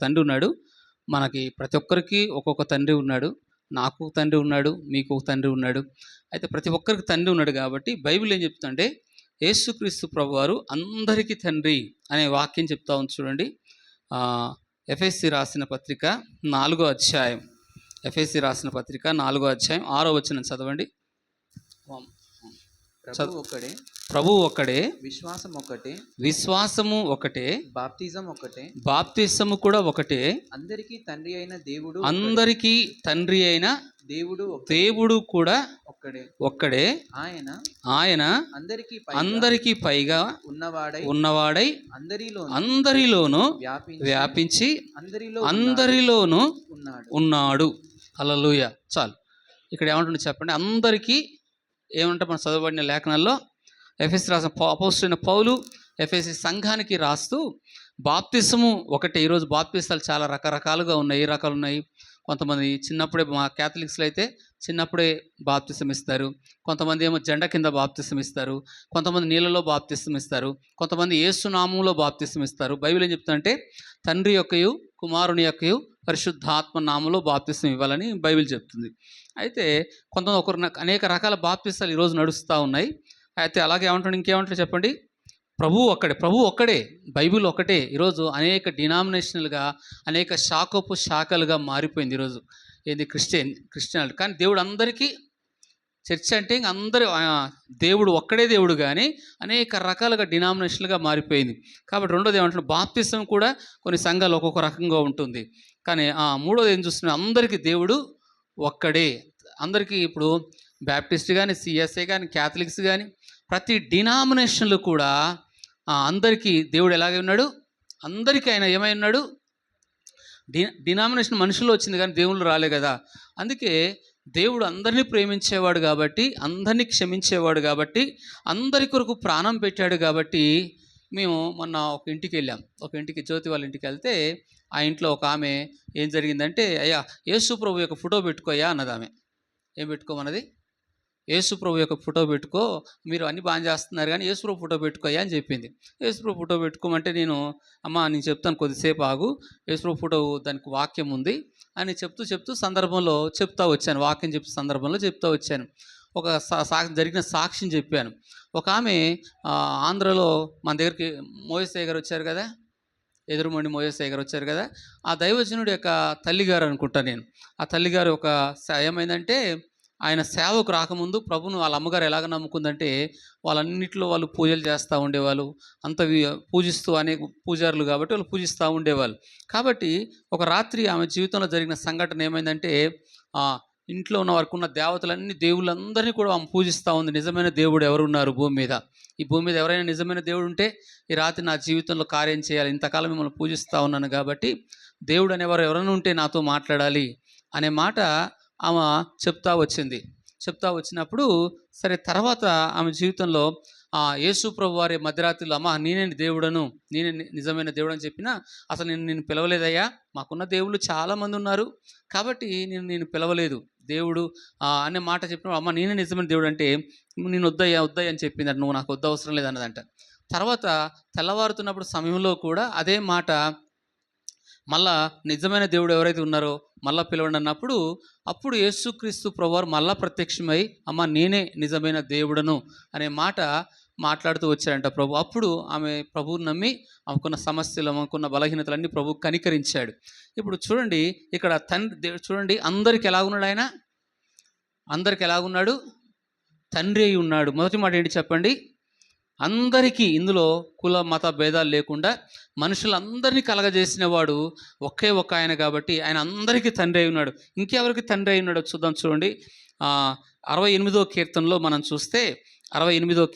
తండ్రి ఉన్నాడు. మనకి ప్రతి ఒక్కరికి ఒక్కొక్క తండ్రి ఉన్నాడు. నాకు ఒక తండ్రి ఉన్నాడు, మీకు ఒక తండ్రి ఉన్నాడు. అయితే ప్రతి ఒక్కరికి తండ్రి ఉన్నాడు కాబట్టి బైబిల్ ఏం చెప్తుందంటే యేసుక్రీస్తు ప్రభువారు అందరికీ తండ్రి అనే వాక్యం చెప్తా ఉంది. చూడండి, ఎఫెసీ రాసిన పత్రిక 4వ అధ్యాయం, ఎఫెసీ రాసిన పత్రిక 4వ అధ్యాయం 6వ వచనం చదవండి. ప్రభువు ఒక్కడే, విశ్వాసము ఒకటే, బాప్తిజము కూడా ఒకటే, అందరికీ తండ్రి అయిన దేవుడు కూడా ఒక్కడే. ఆయన అందరికీ పైగా ఉన్నవాడై అందరిలోనూ వ్యాపించి అందరిలోనూ ఉన్నాడు. హల్లెలూయా. చాలు. ఇక్కడ ఏమంటుంది చెప్పండి. అందరికీ ఏమంటే మనం చదవబడిన లేఖనాల్లో ఎఫెసీ రాసిన అపోస్తలుడైన పౌలు ఎఫెసీ సంఘానికి రాస్తూ బాప్తిసము ఒకటే. ఈరోజు బాప్తిసాలు చాలా రకరకాలుగా ఉన్నాయి. ఏ రకాలు ఉన్నాయి? కొంతమంది చిన్నప్పుడే, మా క్యాథలిక్స్లో అయితే చిన్నప్పుడే బాప్తిసం ఇస్తారు. కొంతమంది ఏమో జెండా కింద బాప్తిసం ఇస్తారు. కొంతమంది నీళ్ళలో బాప్తిసం ఇస్తారు. కొంతమంది యేసు నామములో బాప్తిసం ఇస్తారు. బైబిల్ ఏం చెప్తుందంటే తండ్రి యొక్కయు కుమారుని యొక్కయు పరిశుద్ధాత్మ నామములో బాప్తిసం ఇవ్వాలని బైబిల్ చెప్తుంది. అయితే కొంతమంది అనేక రకాల బాప్తిసాలు ఈరోజు నడుస్తూ ఉన్నాయి. అయితే అలాగే ఏమంటాడు, ఇంకేమంటాడు చెప్పండి. ప్రభువు ఒక్కడే, బైబిల్ ఒకటే. ఈరోజు అనేక డినామినేషనల్గా, అనేక శాఖలుగా మారిపోయింది ఈరోజు. ఏది క్రిస్టియానిటీ. కానీ దేవుడు అందరికీ, చర్చ్ అంటే అందరూ దేవుడు ఒక్కడే దేవుడు, కానీ అనేక రకాలుగా డినామినేషన్లుగా మారిపోయింది. కాబట్టి రెండోది ఏమంటున్నాడు, బాప్తిసం కూడా కొన్ని సంఘాలు ఒక్కొక్క రకంగా ఉంటుంది. కానీ మూడోది ఏం చూస్తున్నాడు, అందరికీ దేవుడు ఒక్కడే. అందరికీ ఇప్పుడు బ్యాప్టిస్ట్ కానీ, సిఎస్ఐ కానీ, క్యాథలిక్స్ కానీ, ప్రతి డినామినేషన్లు కూడా అందరికీ దేవుడు ఎలాగే ఉన్నాడు, అందరికీ ఆయన ఏమై ఉన్నాడు. డినామినేషన్ మనుషుల్లో వచ్చింది కానీ దేవుళ్ళు రాలే కదా. అందుకే దేవుడు అందరినీ ప్రేమించేవాడు కాబట్టి, అందరినీ క్షమించేవాడు కాబట్టి, అందరి కొరకు ప్రాణం పెట్టాడు కాబట్టి. మేము మొన్న ఒక ఇంటికి వెళ్ళాం. ఒక ఇంటికి, జ్యోతి వాళ్ళ ఇంటికి వెళ్తే ఆ ఇంట్లో ఒక ఆమె ఏం జరిగిందంటే, అయ్యా యేసు ప్రభు యొక్క ఫోటో పెట్టుకోయా అన్నది. ఆమె ఏం పెట్టుకోమన్నది? యేసు ప్రభు యొక్క ఫోటో పెట్టుకో, మీరు అన్నీ బాగా చేస్తున్నారు కానీ యేసు ప్రభు ఫోటో పెట్టుకోయా అని చెప్పింది. యేసు ప్రభు ఫోటో పెట్టుకోమంటే నేను చెప్తాను, కొద్దిసేపు ఆగు, యేసు ప్రభు ఫోటో దానికి వాక్యం ఉంది అని చెప్తూ సందర్భంలో చెప్తా వచ్చాను. వాక్యం చెప్తూ సందర్భంలో చెప్తా వచ్చాను. ఒక జరిగిన సాక్ష్యం చెప్పాను. ఒక ఆమె ఆంధ్రలో మన దగ్గరికి మోయసయ్య గారు వచ్చారు కదా, ఎదురుమండి మోయసయ్య గారు వచ్చారు కదా, ఆ దైవజనుడి యొక్క తల్లిగారు అనుకుంటా నేను. ఆ తల్లిగారు ఒక ఏమైందంటే, ఆయన సేవకు రాకముందు ప్రభును వాళ్ళ అమ్మగారు ఎలాగ నమ్ముకుందంటే, వాళ్ళన్నింటిలో వాళ్ళు పూజలు చేస్తూ ఉండేవాళ్ళు. అంత పూజిస్తూ, అనేక పూజారులు కాబట్టి వాళ్ళు పూజిస్తూ ఉండేవాళ్ళు. కాబట్టి ఒక రాత్రి ఆమె జీవితంలో జరిగిన సంఘటన ఏమైందంటే, ఇంట్లో ఉన్న వారికి ఉన్న దేవతలన్నీ, దేవుళ్ళందరినీ కూడా ఆమె పూజిస్తూ ఉంది. నిజమైన దేవుడు ఎవరున్నారు భూమి మీద? ఈ భూమి మీద ఎవరైనా నిజమైన దేవుడు ఉంటే ఈ రాత్రి నా జీవితంలో కార్యం చేయాలి. ఇంతకాలం మిమ్మల్ని పూజిస్తూ ఉన్నాను కాబట్టి దేవుడు అనేవారు ఎవరైనా ఉంటే నాతో మాట్లాడాలి అనే మాట ఆమె చెప్తా వచ్చినప్పుడు సరే, తర్వాత ఆమె జీవితంలో యేసు ప్రభు వారి మధ్యరాత్రిలో, నేనే దేవుడను, నేనే నిజమైన దేవుడు అని చెప్పినా, అసలు నేను పిలవలేదయ్యా, మాకున్న దేవుళ్ళు చాలామంది ఉన్నారు కాబట్టి నేను పిలవలేదు దేవుడు అనే మాట చెప్పినప్పుడు, నేనే నిజమైన దేవుడు అంటే నేను వద్దయ్యా అని చెప్పిందంట. నువ్వు నాకు వద్ద అవసరం లేదన్నదంట. తర్వాత తెల్లవారుతున్నప్పుడు సమయంలో కూడా అదే మాట మళ్ళా నిజమైన దేవుడు ఎవరైతే ఉన్నారో మళ్ళా పిలవండి అన్నప్పుడు, అప్పుడు యేసుక్రీస్తు ప్రభువారు మళ్ళా ప్రత్యక్షమై, నేనే నిజమైన దేవుడను అనే మాట మాట్లాడుతూ వచ్చాడంట ప్రభు. అప్పుడు ఆమె ప్రభువుని నమ్మి ఆమెకున్న సమస్యలు, ఆమెకున్న బలహీనతలన్నీ ప్రభు కనికరించాడు. ఇప్పుడు చూడండి, ఇక్కడ తండ్రి చూడండి, అందరికి ఎలాగున్నాడు ఆయన? అందరికి ఎలాగున్నాడు? తండ్రి అయి ఉన్నాడు. మొదటి మాట ఏంటి చెప్పండి? అందరికీ, ఇందులో కుల మత భేదాలు లేకుండా మనుషులందరినీ కలగజేసిన వాడు ఒకే ఒక ఆయన కాబట్టి ఆయన అందరికీ తండ్రి అయి ఉన్నాడు. ఇంకెవరికి తండ్రి అయి ఉన్నాడో చూద్దాం. చూడండి, 68వ కీర్తనలో మనం చూస్తే 68వ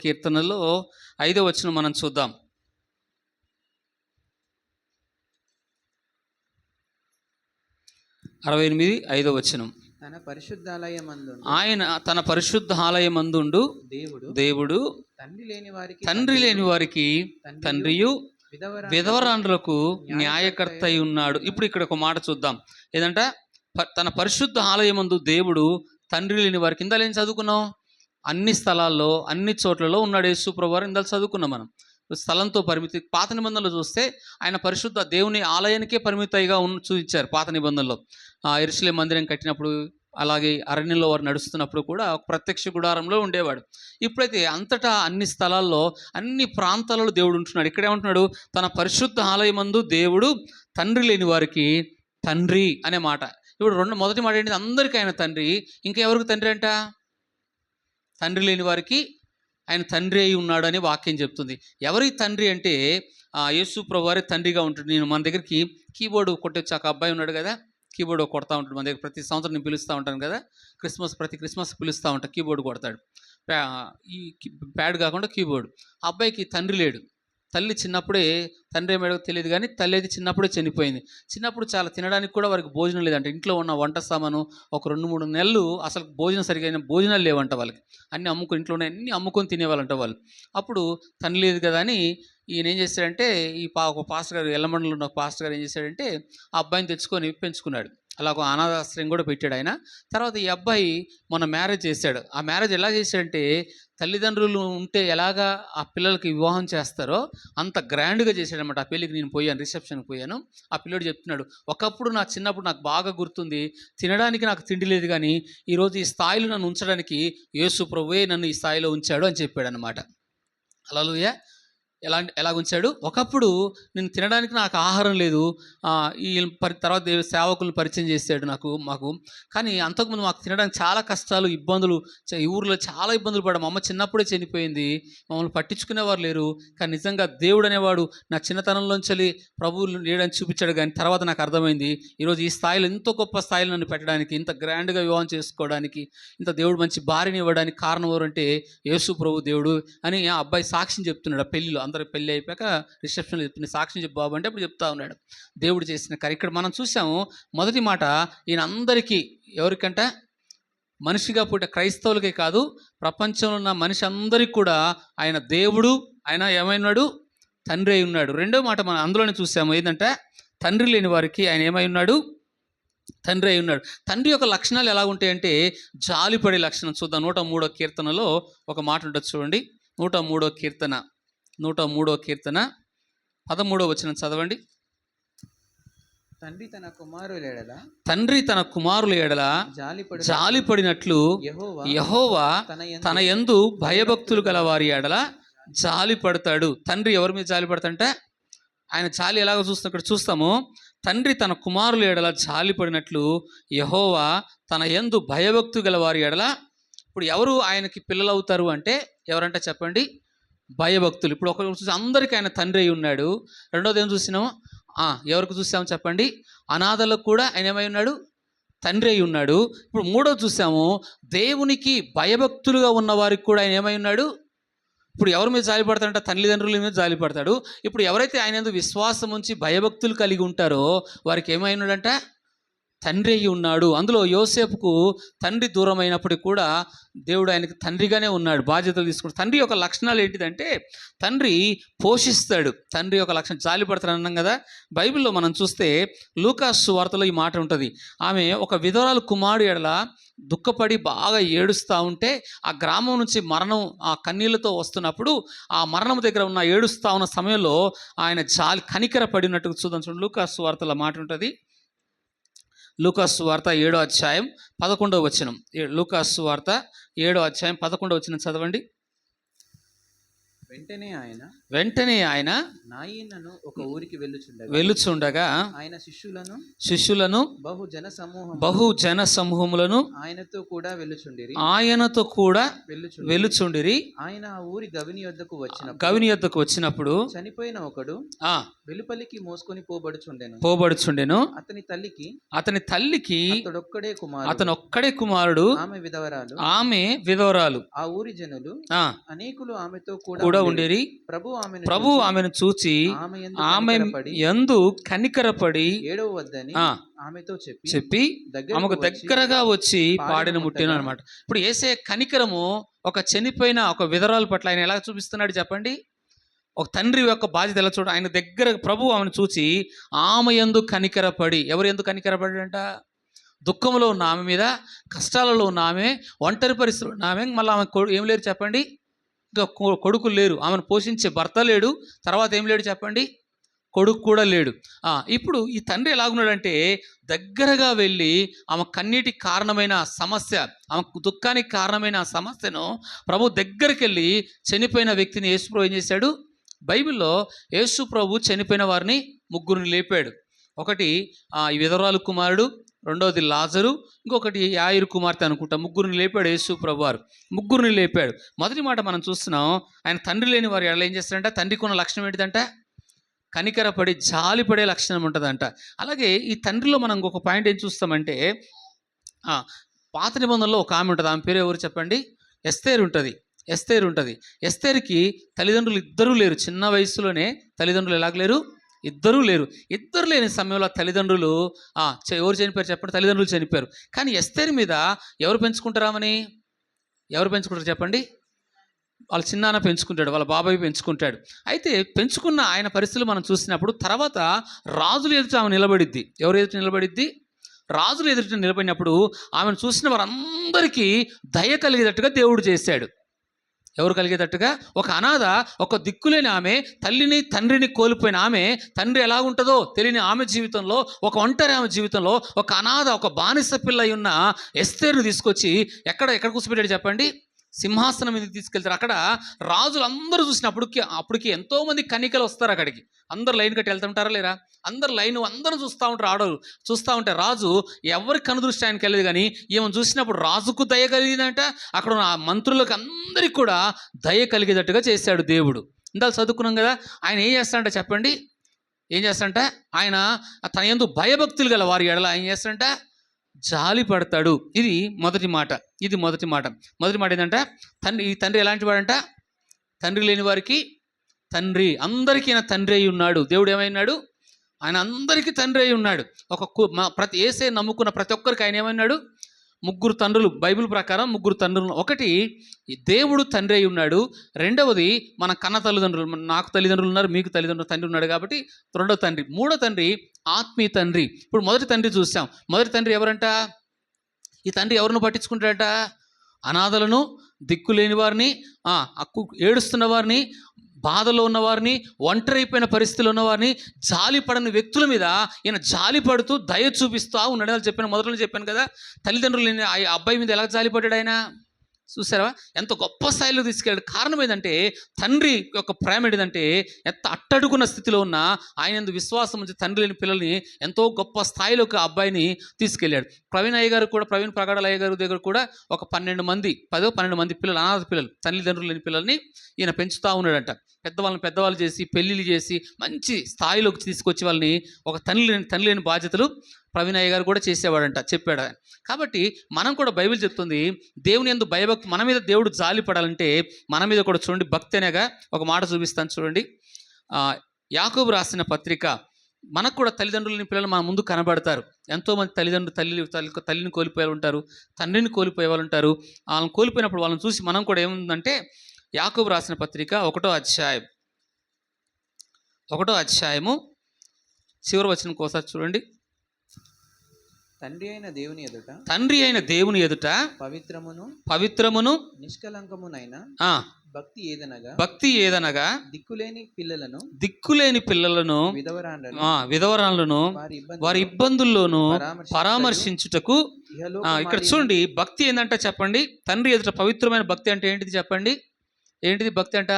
కీర్తనలో 5వ వచనం మనం చూద్దాం. 68 5వ వచనం. ఆయన తన పరిశుద్ధాలయమందుండు దేవుడు తండ్రి లేని వారికి తండ్రియు విధవరాండ్రులకు న్యాయకర్త అయి ఉన్నాడు. ఇప్పుడు ఇక్కడ ఒక మాట చూద్దాం. ఏదంట? తన పరిశుద్ధ ఆలయమందు దేవుడు తండ్రి లేని వారికి. ఇందాక ఏం చదువుకున్నాం? అన్ని స్థలాల్లో, అన్ని చోట్లలో ఉన్నాడు యేసు ప్రభువారు. ఇందాక చదువుకున్నాం మనం. స్థలంతో పరిమితి. పాత నిబంధనలు చూస్తే ఆయన పరిశుద్ధ దేవుని ఆలయానికే పరిమితిగా చూపించారు పాత నిబంధనలో. యెరూషలేము మందిరం కట్టినప్పుడు, అలాగే అరణ్యంలో వారు నడుస్తున్నప్పుడు కూడా ఒక ప్రత్యక్ష గుడారంలో ఉండేవాడు. ఇప్పుడైతే అంతటా అన్ని స్థలాల్లో అన్ని ప్రాంతాలలో దేవుడు ఉంటున్నాడు. ఇక్కడే ఉంటున్నాడు, తన పరిశుద్ధ ఆలయమందు దేవుడు తండ్రి లేని వారికి తండ్రి అనే మాట. ఇప్పుడు మొదటి మాట ఏంటి? అందరికీ ఆయన తండ్రి. ఇంకా ఎవరికి తండ్రి అంట? తండ్రి లేని వారికి ఆయన తండ్రి అయి ఉన్నాడు అని వాక్యం చెప్తుంది. ఎవరికి తండ్రి అంటే యేసు ప్రభువారే తండ్రిగా ఉంటాడు. నేను మన దగ్గరికి కీబోర్డు కొట్టొచ్చాక అబ్బాయి ఉన్నాడు కదా, కీబోర్డ్ కొడతా ఉంటాడు మన దగ్గర. ప్రతి సంవత్సరం నేను పిలుస్తూ ఉంటాను కదా, ప్రతి క్రిస్మస్ పిలుస్తూ ఉంటాను, కీబోర్డ్ కొడతాడు. ఈ ప్యాడ్ కాకుండా కీబోర్డ్. ఆ అబ్బాయికి తండ్రి లేడు. తల్లి చిన్నప్పుడే, తండ్రి ఏమేడో తెలియదు కానీ తల్లి అయితే చిన్నప్పుడే చనిపోయింది. చిన్నప్పుడు చాలా తినడానికి కూడా వారికి భోజనం లేదంట. ఇంట్లో ఉన్న వంట సామాను ఒక 2-3 నెలలు అసలు భోజనం సరిగా భోజనాలు లేవంట వాళ్ళకి. అన్నీ అమ్ముకొని, ఇంట్లోనే అన్నీ అమ్ముకొని తినేవాళ్ళంట వాళ్ళు. అప్పుడు తండ్రి లేదు కదా అని ఈయన ఏం చేశాడంటే, ఒక పాస్టర్ గారు, ఎల్లమండలో ఉన్న పాస్టర్ గారు ఏం చేశాడంటే ఆ అబ్బాయిని తెచ్చుకొని పెంచుకున్నాడు. అలా ఒక అనాథాశ్రయం కూడా పెట్టాడు ఆయన. తర్వాత ఈ అబ్బాయి మొన్న మ్యారేజ్ చేశాడు. ఆ మ్యారేజ్ ఎలా చేశాడంటే, తల్లిదండ్రులు ఉంటే ఎలాగా ఆ పిల్లలకి వివాహం చేస్తారో అంత గ్రాండ్గా చేశాడనమాట. ఆ పెళ్ళికి నేను పోయాను, రిసెప్షన్కి పోయాను. ఆ పిల్లడు చెప్తున్నాడు, ఒకప్పుడు నా చిన్నప్పుడు నాకు బాగా గుర్తుంది, తినడానికి నాకు తిండి లేదు, కానీ ఈరోజు ఈ స్థాయిలో నన్ను ఉంచడానికి యేసు ప్రభువే నన్ను ఈ స్థాయిలో ఉంచాడు అని చెప్పాడు అనమాట. హల్లెలూయా. ఎలా ఉంచాడు? ఒకప్పుడు నేను తినడానికి నాకు ఆహారం లేదు, ఈ తర్వాత సేవకులను పరిచయం చేశాడు మాకు. కానీ అంతకుముందు మాకు తినడానికి చాలా కష్టాలు, ఇబ్బందులు, ఈ ఊరిలో చాలా ఇబ్బందులు పడ్డాము. మా అమ్మ చిన్నప్పుడే చనిపోయింది, మమ్మల్ని పట్టించుకునేవారు లేరు. కానీ నిజంగా దేవుడు అనేవాడు నా చిన్నతనంలోంచి ప్రభువు లేడని చూపించాడు. కానీ తర్వాత నాకు అర్థమైంది, ఈరోజు ఈ స్థాయిలో, ఎంతో గొప్ప స్థాయిలో నన్ను పెట్టడానికి, ఇంత గ్రాండ్గా వివాహం చేసుకోవడానికి, ఇంత దేవుడు మంచి భార్యని ఇవ్వడానికి కారణం ఎవరంటే యేసు ప్రభు దేవుడు అని ఆ అబ్బాయి సాక్ష్యం చెప్తున్నాడు. ఆ పెళ్ళిలో అందరూ పెళ్ళి అయిపోయాక రిసెప్షన్లో చెప్తున్నాడు, సాక్ష్యం చెప్పు బాబు అంటే అప్పుడు చెప్తా ఉన్నాడు దేవుడు చేసిన కార్యం. ఇక్కడ మనం చూసాము మొదటి మాట, ఈయన అందరికీ, ఎవరికంట? మనిషిగా పుట్టే క్రైస్తవులకే కాదు, ప్రపంచంలో ఉన్న మనిషి అందరికీ కూడా ఆయన దేవుడు, ఆయన ఏమైనాడు? తండ్రి అయి ఉన్నాడు. రెండో మాట మనం అందులోనే చూసాము, ఏంటంటే తండ్రి లేని వారికి ఆయన ఏమై ఉన్నాడు? తండ్రి అయి ఉన్నాడు. తండ్రి యొక్క లక్షణాలు ఎలా ఉంటాయంటే జాలిపడే లక్షణం. చూద్దాం. 103వ కీర్తనలో ఒక మాట ఉంటుంది చూడండి. 103వ కీర్తన 13వ వచనం చదవండి. తండ్రి తన కుమారుల ఎడల జాలిపడినట్లు యెహోవా తన యందు భయభక్తులు గల వారి ఎడల జాలిపడతాడు. తండ్రి ఎవరి మీద జాలిపడతాడంటే, ఆయన జాలి ఎలాగో ఇక్కడ చూస్తాము. తండ్రి తన కుమారుల ఎడల జాలిపడినట్లు యెహోవా తన యందు భయభక్తులు గల వారి ఎడల. ఇప్పుడు ఎవరు ఆయనకి పిల్లలు అవుతారు అంటే ఎవరంటే చెప్పండి? భయభక్తులు. ఇప్పుడు ఒకరు చూసి అందరికీ ఆయన తండ్రి అయి ఉన్నాడు. రెండోది ఏం చూసినాము? ఎవరికి చూసాము చెప్పండి? అనాథలకు కూడా ఆయన ఏమై ఉన్నాడు? తండ్రి అయి ఉన్నాడు. ఇప్పుడు మూడోది చూసాము, దేవునికి భయభక్తులుగా ఉన్న వారికి కూడా ఆయన ఏమై ఉన్నాడు? ఇప్పుడు ఎవరి మీద జాలిపడతాడంటే తల్లిదండ్రుల మీద జాలిపడతాడు. ఇప్పుడు ఎవరైతే ఆయన యందు విశ్వాసం ఉంచి భయభక్తులు కలిగి ఉంటారో వారికి ఏమై ఉన్నాడంట? తండ్రి అయి ఉన్నాడు. అందులో యోసేపుకు తండ్రి దూరమైనప్పటికీ కూడా దేవుడు ఆయనకు తండ్రిగానే ఉన్నాడు, బాధ్యతలు తీసుకుంటాడు. తండ్రి యొక్క లక్షణాలు ఏంటిదంటే, తండ్రి పోషిస్తాడు. తండ్రి యొక్క లక్షణం జాలిపడతాడు అన్నాం కదా. బైబిల్లో మనం చూస్తే లూకాసు సువార్తలో ఈ మాట ఉంటుంది. ఆమె ఒక విధవరాలు కుమారుడు ఎడల దుఃఖపడి బాగా ఏడుస్తూ ఉంటే, ఆ గ్రామం నుంచి మరణం ఆ కన్నీళ్లతో వస్తున్నప్పుడు, ఆ మరణం దగ్గర ఉన్న ఏడుస్తూ ఉన్న సమయంలో ఆయన కనికర పడినట్టుగా చూద్దాం. చూడండి, లూకాసు సువార్తలో మాట ఉంటుంది. లూకాసు సువార్త 7వ అధ్యాయం 11వ వచనం. లూకాసు సువార్త 7వ అధ్యాయం 11వ వచనం చదవండి. వెంటనే ఆయన ఒక ఊరికి వెళ్ళుచుండగా ఆయన శిష్యులను బహు జన సమూహములను ఆయనతో కూడా వెళ్ళుచుండిరి. ఆయన ఆ ఊరి గవిని యొద్దకు వచ్చినప్పుడు చనిపోయిన ఒకడు వెలుపలికి మోసుకొని పోబడుచుండెను. అతని తల్లికి అతను ఒక్కడే కుమారుడు, ఆమె విధవరాలు. ఆ ఊరి జనులు అనేకులు ఆమెతో కూడా ఉండేరి. ప్రభు ఆమెను చూచి ఆమె యందు కనికరపడి ఆమెతో చెప్పి ఆమెకు దగ్గరగా వచ్చి పాడిన ముట్టిన అనమాట. ఇప్పుడు యేసయ్య కనికరము ఒక చనిపోయిన ఒక విధవరాలు పట్ల ఆయన ఎలా చూపిస్తున్నాడు చెప్పండి? ఒక తండ్రి యొక్క బాధ్యత ఎలా చూడ. ఆయన దగ్గర ప్రభు ఆమెను చూచి ఆమె యందు కనికరపడి. ఎవరు యందు కనికరపడంట? దుఃఖంలో ఉన్న ఆమె మీద, కష్టాలలో ఉన్న ఆమె, ఒంటరి పరిస్థితులు ఉన్న ఆమె. మళ్ళీ ఆమె ఏం లేరు చెప్పండి? ఇంకా కొడుకులు లేరు, ఆమెను పోషించే భర్త లేడు, తర్వాత ఏం లేడు చెప్పండి, కొడుకు కూడా లేడు. ఇప్పుడు ఈ తండ్రి ఎలాగున్నాడంటే దగ్గరగా వెళ్ళి ఆమె కన్నీటికి కారణమైన సమస్య, ఆమె దుఃఖానికి కారణమైన సమస్యను ప్రభు దగ్గరికి వెళ్ళి చనిపోయిన వ్యక్తిని యేసు ప్రభు ఏం చేశాడు, బైబిల్లో యేసు ప్రభు చనిపోయిన వారిని ముగ్గురిని లేపాడు. ఒకటి ఈ విధవరాలు కుమారుడు, రెండవది లాజరు, ఇంకొకటి యాయిరు కుమార్తె అనుకుంటా. ముగ్గురిని లేపాడు యేసు ప్రభు వారు, ముగ్గురిని లేపాడు. మొదటి మాట మనం చూస్తున్నాం, ఆయన తండ్రి లేని వారు ఎలా ఏం చేస్తారంట, తండ్రికి ఉన్న లక్షణం ఏంటిదంట, కనికరపడి జాలిపడే లక్షణం ఉంటుందంట. అలాగే ఈ తండ్రిలో మనం ఇంకొక పాయింట్ ఏం చూస్తామంటే, పాత నిబంధనలో ఒక ఆమె ఉంటుంది, ఆమె పేరు ఎవరు చెప్పండి, ఎస్తేరు ఉంటుంది. ఎస్తేరుకి తల్లిదండ్రులు ఇద్దరూ లేరు, చిన్న వయసులోనే తల్లిదండ్రులు ఎలాగలేరు, ఇద్దరూ లేరు. ఇద్దరు లేని సమయంలో తల్లిదండ్రులు ఎవరు చనిపోయారు చెప్పండి, తల్లిదండ్రులు చనిపోయారు. కానీ ఎస్తేరు మీద ఎవరు పెంచుకుంటారామని, ఎవరు పెంచుకుంటారు చెప్పండి, వాళ్ళ చిన్నాన్న పెంచుకుంటాడు, వాళ్ళ బాబాయ్ పెంచుకుంటాడు. అయితే పెంచుకున్న ఆయన పరిస్థితులు మనం చూసినప్పుడు తర్వాత రాజులు ఎదుట ఆమె నిలబడిద్ది. ఎవరు ఎదుట నిలబడిద్ది, రాజులు ఎదుట నిలబడినప్పుడు ఆమెను చూసిన వారందరికీ దయ కలిగేటట్టుగా దేవుడు చేశాడు. ఎవరు కలిగేటట్టుగా, ఒక అనాథ, ఒక దిక్కులేని ఆమె, తల్లిని తండ్రిని కోల్పోయిన ఆమె, తండ్రి ఎలాగుంటుందో తెలియని ఆమె జీవితంలో, ఒక ఒంటరి ఆమె జీవితంలో, ఒక అనాథ, ఒక బానిస పిల్ల అయి ఉన్న ఎస్తేరును తీసుకొచ్చి ఎక్కడ కూర్చోబెట్టాడు చెప్పండి, సింహాసనం మీద తీసుకెళ్తారు. అక్కడ రాజులు అందరూ అప్పటికి ఎంతోమంది కన్యకలు వస్తారు అక్కడికి. అందరు లైన్ కట్టి వెళ్తుంటారా లేరా, అందరు లైన్, అందరూ చూస్తూ ఉంటారు, ఆడవాళ్ళు చూస్తూ ఉంటే రాజు ఎవరికి కనుదృష్టి ఆయనకి వెళ్ళదు. కానీ ఈమెను చూసినప్పుడు రాజుకు దయ కలిగిందంట, అక్కడ ఉన్న మంత్రులకు అందరికీ కూడా దయ కలిగేటట్టుగా చేశాడు దేవుడు. ఇందాక చదువుకున్నాం కదా, ఆయన ఏం చేస్తాడంట చెప్పండి, ఏం చేస్తాడంట, ఆయన తన యందు భయభక్తులు గల వారి ఎడల ఏం చేస్తాడంట, జాలి పడతాడు. ఇది మొదటి మాట. మొదటి మాట ఏంటంటే, ఈ తండ్రి ఎలాంటి వాడంట, తండ్రి లేని వారికి తండ్రి, అందరికీ ఆయన తండ్రి అయి ఉన్నాడు. దేవుడు ఏమైనాడు, ఆయన అందరికీ తండ్రి అయి ఉన్నాడు. ప్రతి యేసే నమ్ముకున్న ప్రతి ఒక్కరికి ఆయన ఏమైనాడు, ముగ్గురు తండ్రులు, బైబిల్ ప్రకారం ముగ్గురు తండ్రులు. ఒకటి దేవుడు తండ్రి అయి ఉన్నాడు, రెండవది మన కన్న తల్లిదండ్రులు, నాకు తల్లిదండ్రులు ఉన్నారు, మీకు తండ్రి ఉన్నాడు కాబట్టి రెండో తండ్రి. మూడో తండ్రి ఆత్మీయ తండ్రి. ఇప్పుడు మొదటి తండ్రి చూసాం. మొదటి తండ్రి ఎవరంట, ఈ తండ్రి ఎవరిని పట్టించుకుంటాడట, అనాథలను, దిక్కులేని వారిని, ఏడుస్తున్న వారిని, బాధలో ఉన్నవారిని, ఒంటరైపోయిన పరిస్థితుల్లో ఉన్నవారిని, జాలిపడని వ్యక్తుల మీద ఈయన జాలిపడుతూ దయ చూపిస్తూ ఉన్నాడు. మొదట్లో చెప్పాను కదా, తల్లిదండ్రులు ఆ అబ్బాయి మీద ఎలా జాలిపడ్డాడు ఆయన, చూసారా, ఎంత గొప్ప స్థాయిలో తీసుకెళ్ళాడు. కారణం ఏంటంటే, తండ్రి యొక్క ప్రేమ ఏంటంటే, ఎంత అట్టడుగున్న స్థితిలో ఉన్న ఆయన విశ్వాసం నుంచి తండ్రి లేని పిల్లల్ని ఎంతో గొప్ప స్థాయిలోకి ఆ అబ్బాయిని తీసుకెళ్ళాడు. ప్రవీణ్ ప్రగాఢల అయ్య గారు దగ్గర కూడా ఒక 12 మంది పిల్లలు, అనాథ పిల్లలు, తల్లిదండ్రులు లేని పిల్లల్ని ఈయన పెంచుతూ ఉన్నాడంట. పెద్దవాళ్ళు చేసి, పెళ్ళిళ్ళు చేసి, మంచి స్థాయిలోకి తీసుకొచ్చి వాళ్ళని ఒక తండ్రి లేని బాధ్యతలు ప్రవీణ్ అయ్య గారు కూడా చేసేవాడంట, చెప్పాడు. కాబట్టి మనం కూడా బైబిల్ చెప్తుంది, దేవుని యందు భయభక్తి, మన మీద దేవుడు జాలి పడాలంటే మన మీద కూడా చూడండి భక్తి అనేగా ఒక మాట చూపిస్తాను చూడండి. యాకోబు రాసిన పత్రిక, మనకు కూడా తల్లిదండ్రులని పిల్లలు మన ముందు కనబడతారు. ఎంతోమంది తల్లిని కోల్పోయే వాళ్ళు ఉంటారు, తండ్రిని కోల్పోయే వాళ్ళు ఉంటారు. వాళ్ళని కోల్పోయినప్పుడు వాళ్ళని చూసి మనం కూడా ఏముందంటే, యాకోబు రాసిన పత్రిక 1వ అధ్యాయము చివరి వచనం ఒకసారి చూడండి. తండ్రి అయిన దేవుని ఎదుట పవిత్రమును నిష్కలంకమునైన భక్తి ఏదనగా దిక్కులేని పిల్లలను విధవరాలను వారి ఇబ్బందుల్లోనూ పరామర్శించుటకు. ఇక్కడ చూడండి, భక్తి ఏంటంటే చెప్పండి, తండ్రి ఎదుట పవిత్రమైన భక్తి అంటే ఏంటిది చెప్పండి, ఏంటిది భక్తి అంట?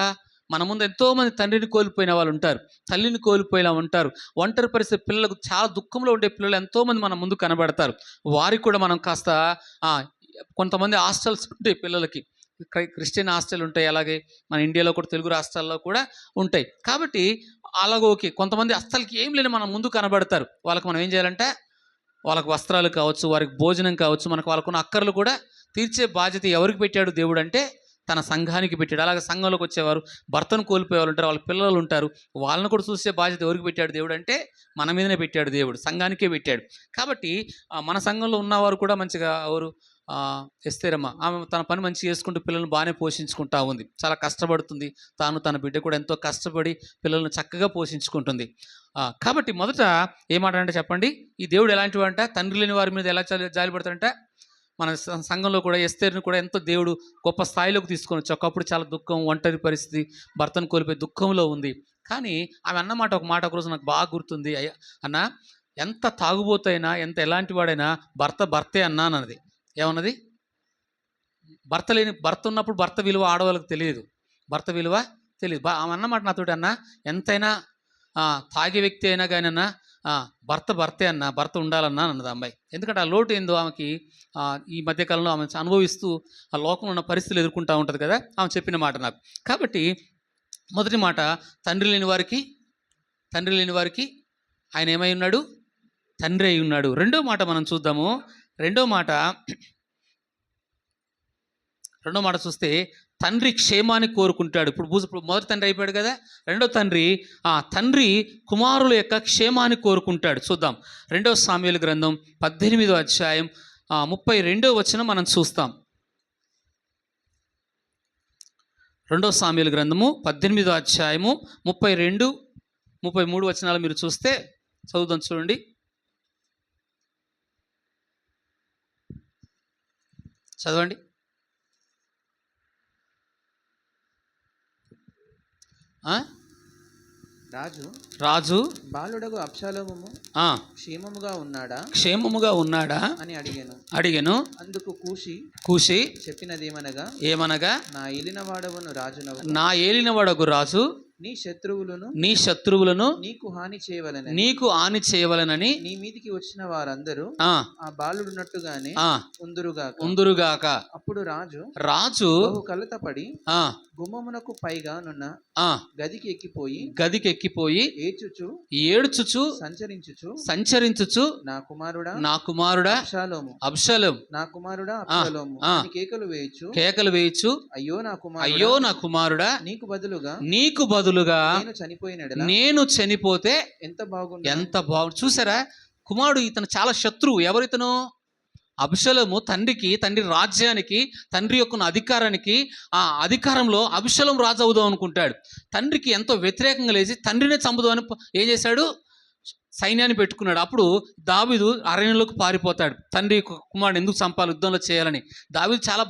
మన ముందు ఎంతోమంది తండ్రిని కోల్పోయిన వాళ్ళు ఉంటారు, తల్లిని కోల్పోయిన ఉంటారు, ఒంటరి పరిస్థితి పిల్లలకు, చాలా దుఃఖంలో ఉండే పిల్లలు ఎంతోమంది మన ముందు కనబడతారు. వారికి కూడా మనం కాస్త, కొంతమంది హాస్టల్స్ ఉంటాయి పిల్లలకి, క్రిస్టియన్ హాస్టల్ ఉంటాయి, అలాగే మన ఇండియాలో కూడా తెలుగు రాష్ట్రాల్లో కూడా ఉంటాయి. కాబట్టి అలాగే ఓకే, కొంతమంది అస్సలకి ఏం లేని మన ముందు కనబడతారు. వాళ్ళకి మనం ఏం చేయాలంటే, వాళ్ళకి వస్త్రాలు కావచ్చు, వారికి భోజనం కావచ్చు, వాళ్ళకున్న అక్కర్లు కూడా తీర్చే బాధ్యత ఎవరికి పెట్టాడు దేవుడు అంటే, తన సంఘానికి పెట్టాడు. అలాగే సంఘంలోకి వచ్చేవారు, భర్తను కోల్పోయే వాళ్ళు ఉంటారు, వాళ్ళ పిల్లలు ఉంటారు, వాళ్ళని కూడా చూసే బాధ్యత ఎవరికి పెట్టాడు దేవుడు అంటే, మన మీదనే పెట్టాడు దేవుడు, సంఘానికే పెట్టాడు. కాబట్టి మన సంఘంలో ఉన్నవారు కూడా మంచిగా, ఎవరు, ఎస్తేరమ్మ, ఆమె తన పని మంచిగా చేసుకుంటూ పిల్లల్ని బాగానే పోషించుకుంటా ఉంది, చాలా కష్టపడుతుంది. తన బిడ్డ కూడా ఎంతో కష్టపడి పిల్లల్ని చక్కగా పోషించుకుంటుంది. కాబట్టి మొదట ఏమాటంటే చెప్పండి, ఈ దేవుడు ఎలాంటి వాడంట, తండ్రి లేని వారి మీద ఎలా జాలి పడతాడంట, మన సంఘంలో కూడా ఎస్తేరుని కూడా ఎంతో దేవుడు గొప్ప స్థాయిలోకి తీసుకొని వచ్చి ఒకప్పుడు చాలా దుఃఖం, ఒంటరి పరిస్థితి, భర్తను కోల్పోయి దుఃఖంలో ఉంది. కానీ ఆమె అన్నమాట ఒక మాట ఒకరోజు నాకు బాగా గుర్తుంది. అన్న, ఎంత తాగుబోతైనా, ఎంత ఎలాంటి వాడైనా భర్తే అన్నా అన్నది. ఏమన్నది? భర్త ఉన్నప్పుడు భర్త విలువ ఆడవాళ్ళకి తెలియదు, భర్త విలువ తెలియదు. ఆమె అన్నమాట నాతోటి, అన్న ఎంతైనా తాగే వ్యక్తి అయినా కానీ అన్న భర్తే అన్న, భర్త ఉండాలన్నా అన్నది అమ్మాయి. ఎందుకంటే ఆ లోటు ఏందో ఆమెకి ఈ మధ్యకాలంలో ఆమె అనుభవిస్తూ ఆ లోకంలో ఉన్న పరిస్థితులు ఎదుర్కొంటూ ఉంటుంది కదా, ఆమె చెప్పిన మాట నాకు. కాబట్టి మొదటి మాట, తండ్రి లేని వారికి ఆయన ఏమై ఉన్నాడు? తండ్రి అయి ఉన్నాడు. రెండో మాట మనం చూద్దాము. రెండో మాట చూస్తే తండ్రి క్షేమాన్ని కోరుకుంటాడు. ఇప్పుడు మొదటి తండ్రి అయిపోయాడు కదా, రెండో తండ్రి కుమారుల యొక్క క్షేమాన్ని కోరుకుంటాడు. చూద్దాం. 2 సామ్యుయేలు గ్రంథం 18వ అధ్యాయం 32వ వచనం మనం చూస్తాం. 2 సామ్యుయేలు గ్రంథము 18వ అధ్యాయము 32, 33 వచనాలు మీరు చూస్తే చదువుదాం. చూడండి. చదవండి. రాజు బాలుడగు అబ్షాలోము క్షేమముగా ఉన్నాడా అని అడిగెను. అందుకు కూషి ఏమనగా నా ఏలినవాడగు రాజు నీ శత్రువులను నీకు హాని చేయవలెనని నీ మీదికి వచ్చిన వారందరూ ఆ బాలుడున్నట్టుగానే ఉందురుగాక. అప్పుడు రాజు కలతపడి గుమ్మమునకు పైగా నున్న గదికి ఎక్కిపోయి ఏడ్చుచు సంచరించుచు నా కుమారుడా అబ్షాలోము కేకలు వేయచ్చు అయ్యో నా కుమారుడా నీకు బదులుగా నేను చనిపోతే ఎంత బాగుండు. చూసారా, కుమారుడు ఇతను చాలా శత్రువు. ఎవరితను? అబ్షాలోము తండ్రి రాజ్యానికి, తండ్రి యొక్క అధికారానికి, ఆ అధికారంలో అబ్షాలోము రాజు అవుదాం అనుకుంటాడు. తండ్రికి ఎంతో వ్యతిరేకంగా లేచి తండ్రినే చంపుదాం అని ఏం చేశాడు? సైన్యాన్ని పెట్టుకున్నాడు. అప్పుడు దావీదు అరణ్యంలోకి పారిపోతాడు. తండ్రి కుమారుడు ఎందుకు చంపాలి, యుద్ధంలో చేయాలని. దావీదు చాలా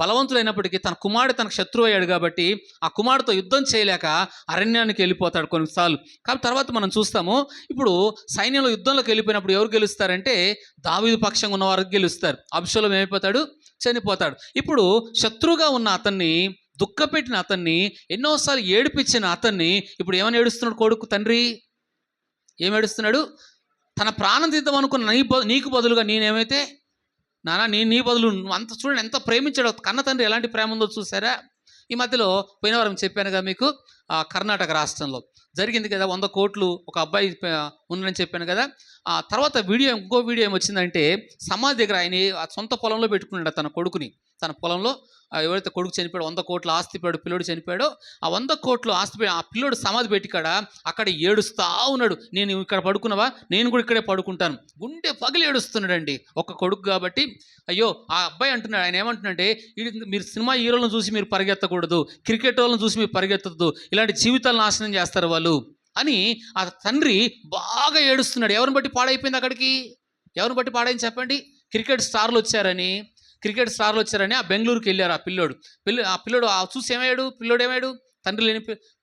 బలవంతుడైనప్పటికీ తన కుమారుడు తనకు శత్రువు అయ్యాడు కాబట్టి ఆ కుమారుడితో యుద్ధం చేయలేక అరణ్యానికి వెళ్ళిపోతాడు కొన్నిసార్లు. కాబట్టి తర్వాత మనం చూస్తాము, ఇప్పుడు సైన్యంలో యుద్ధంలోకి వెళ్ళిపోయినప్పుడు ఎవరు గెలుస్తారంటే దావీదు పక్షంగా ఉన్న వారికి గెలుస్తారు. అబ్షాలోము ఏమైపోతాడు? చనిపోతాడు. ఇప్పుడు శత్రువుగా ఉన్న అతన్ని, దుఃఖపెట్టిన అతన్ని, ఎన్నోసార్లు ఏడిపించిన అతన్ని ఇప్పుడు ఏమని ఏడుస్తున్నాడు కొడుకు? తండ్రి ఏమేడుస్తున్నాడు? తన ప్రాణం తీద్దాం అనుకున్న నీకు బదులుగా నేనేమైతే నీ బదులు అంత చూడండి, ఎంత ప్రేమించాడు కన్న తండ్రి. ఎలాంటి ప్రేమ ఉందో చూసారా? ఈ మధ్యలో పోయిన వారం చెప్పాను కదా మీకు, కర్ణాటక రాష్ట్రంలో జరిగింది కదా, 100 కోట్లు ఒక అబ్బాయి ఉందని చెప్పాను కదా. ఆ తర్వాత ఇంకో వీడియో ఏమొచ్చిందంటే, సమాధి దగ్గర ఆయన సొంత పొలంలో పెట్టుకున్నాడు తన కొడుకుని. తన పొలంలో ఎవరైతే కొడుకు చనిపోయాడు, 100 కోట్ల ఆస్తి పిల్లోడు చనిపోయాడో, ఆ 100 కోట్ల ఆస్తి ఆ పిల్లోడు సమాధి పెట్టి అక్కడ ఏడుస్తా ఉన్నాడు. నేను ఇక్కడ పడుకున్నావా, నేను కూడా ఇక్కడే పడుకుంటాను. గుండె పగిలి ఏడుస్తున్నాడండి, ఒక కొడుకు కాబట్టి. అయ్యో, ఆ అబ్బాయి అంటున్నాడు, ఆయన ఏమంటున్నాడంటే, మీరు సినిమా హీరోలను చూసి మీరు పరిగెత్తకూడదు, క్రికెట్ వాళ్ళని చూసి మీరు పరిగెత్తద్దు, ఇలాంటి జీవితాలు నాశనం చేస్తారు వాళ్ళు అని ఆ తండ్రి బాగా ఏడుస్తున్నాడు. ఎవరిని బట్టి పాడైపోయింది అక్కడికి? ఎవరిని బట్టి పాడైంది చెప్పండి? క్రికెట్ స్టార్లు వచ్చారని ఆ బెంగళూరుకి వెళ్ళారు. ఆ పిల్లోడు చూసి ఏమయ్యాడు? పిల్లోడు ఏమయ్యాడు?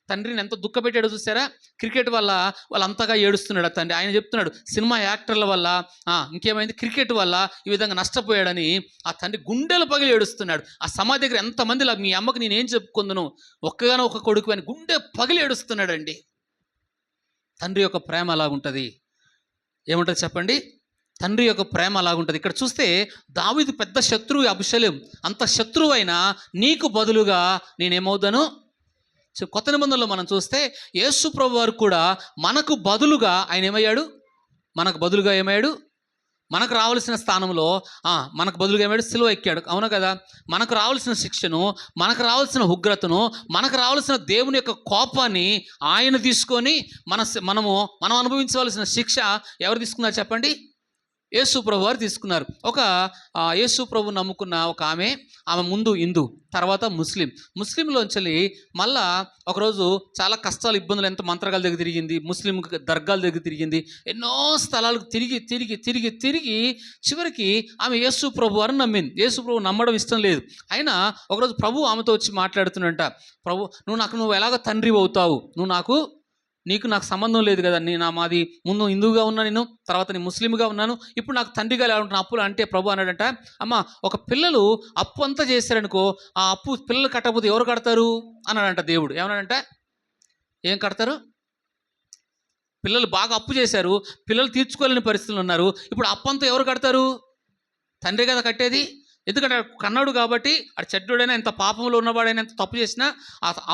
తండ్రిని ఎంత దుఃఖపెట్టాడు చూసారా? క్రికెట్ వల్ల వాళ్ళు అంతగా ఏడుస్తున్నాడు ఆ తండ్రి. ఆయన చెప్తున్నాడు, సినిమా యాక్టర్ల వల్ల, ఇంకేమైంది, క్రికెట్ వల్ల ఈ విధంగా నష్టపోయాడని ఆ తండ్రి గుండెలు పగిలి ఏడుస్తున్నాడు. ఆ సమాధి దగ్గర ఎంతమంది, మీ అమ్మకి నేనేం చెప్పుకుందును, ఒక్కగానో ఒక కొడుకు అని గుండె పగిలి ఏడుస్తున్నాడండి. తండ్రి యొక్క ప్రేమ అలాగుంటుంది. ఏముంటుంది చెప్పండి? తండ్రి యొక్క ప్రేమ అలాగుంటుంది. ఇక్కడ చూస్తే దావీదు పెద్ద శత్రువు అబ్షాలోము. అంత శత్రువు అయినా నీకు బదులుగా నేనేమవుతాను? కొత్త నిబంధనలో మనం చూస్తే యేసు ప్రభు వారు కూడా మనకు బదులుగా ఆయన ఏమయ్యాడు? మనకు రావాల్సిన స్థానంలో మనకు బదులుగా ఏమయ్యాడు? సిలువ ఎక్కాడు. అవును కదా? మనకు రావాల్సిన శిక్షను, మనకు రావాల్సిన ఉగ్రతను, మనకు రావాల్సిన దేవుని యొక్క కోపాన్ని ఆయన తీసుకొని మనం అనుభవించవలసిన శిక్ష ఎవరు తీసుకున్నారు చెప్పండి? యేసు ప్రభు వారు తీసుకున్నారు. ఒక యేసు ప్రభు నమ్ముకున్న ఒక ఆమె ముందు హిందూ, తర్వాత ముస్లింలోంచి మళ్ళా ఒకరోజు చాలా కష్టాలు ఇబ్బందులు, ఎంత మంత్రగాల దగ్గర తిరిగింది, ముస్లిం దర్గాల దగ్గర తిరిగింది, ఎన్నో స్థలాలకు తిరిగి తిరిగి తిరిగి తిరిగి చివరికి ఆమె యేసు ప్రభు వారిని నమ్మింది. యేసు ప్రభు నమ్మడం ఇష్టం లేదు. అయినా ఒకరోజు ప్రభు ఆమెతో వచ్చి మాట్లాడుతున్నట్ట, ప్రభు నువ్వు ఎలాగ తండ్రి అవుతావు, నీకు నాకు సంబంధం లేదు కదా, మాది ముందు హిందువుగా ఉన్నా, నేను తర్వాత నేను ముస్లింగా ఉన్నాను, ఇప్పుడు నాకు తండ్రిగా ఎలా ఉంటున్నా అప్పులు అంటే ప్రభు అన్నాడంట, అమ్మ ఒక పిల్లలు అప్పు అంతా చేశారనుకో, ఆ అప్పు పిల్లలు కట్టకపోతే ఎవరు కడతారు అన్నాడంట దేవుడు. ఏమన్నాడంట, ఏం కడతారు? పిల్లలు బాగా అప్పు చేశారు, పిల్లలు తీర్చుకోలేని పరిస్థితులు ఉన్నారు, ఇప్పుడు అప్పు అంతా ఎవరు కడతారు? తండ్రి కదా కట్టేది. ఎందుకంటే కన్నాడు కాబట్టి, అటు చెడ్డోడైనా ఎంత పాపంలో ఉన్నవాడైనా ఎంత తప్పు చేసినా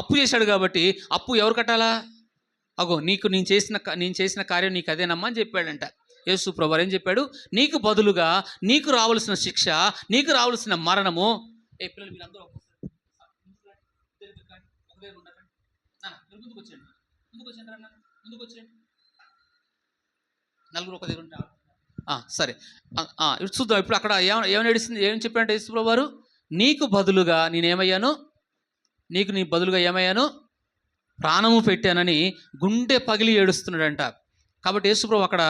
అప్పు చేశాడు కాబట్టి అప్పు ఎవరు కట్టాలా? అగో నేను చేసిన కార్యం నీకు అదేనమ్మా అని చెప్పాడంట. యేసు ప్రభువు ఏం చెప్పాడు, నీకు బదులుగా నీకు రావాల్సిన శిక్ష, నీకు రావాల్సిన మరణము. పిల్లలు మీరందరూ ముందుకు వచ్చేయండి, నలుగురు ఒక దగ్గర ఉంటారు. సరే, ఇప్పుడు చూద్దాం. ఇప్పుడు అక్కడ ఏమని ఏడిస్తుంది, ఏం చెప్పాడంటే యేసు ప్రభువు వారు, నీకు బదులుగా నీ బదులుగా ఏమయ్యాను, ప్రాణము పెట్టానని గుండె పగిలి ఏడుస్తున్నాడంట. కాబట్టి యేసుప్రభు అక్కడ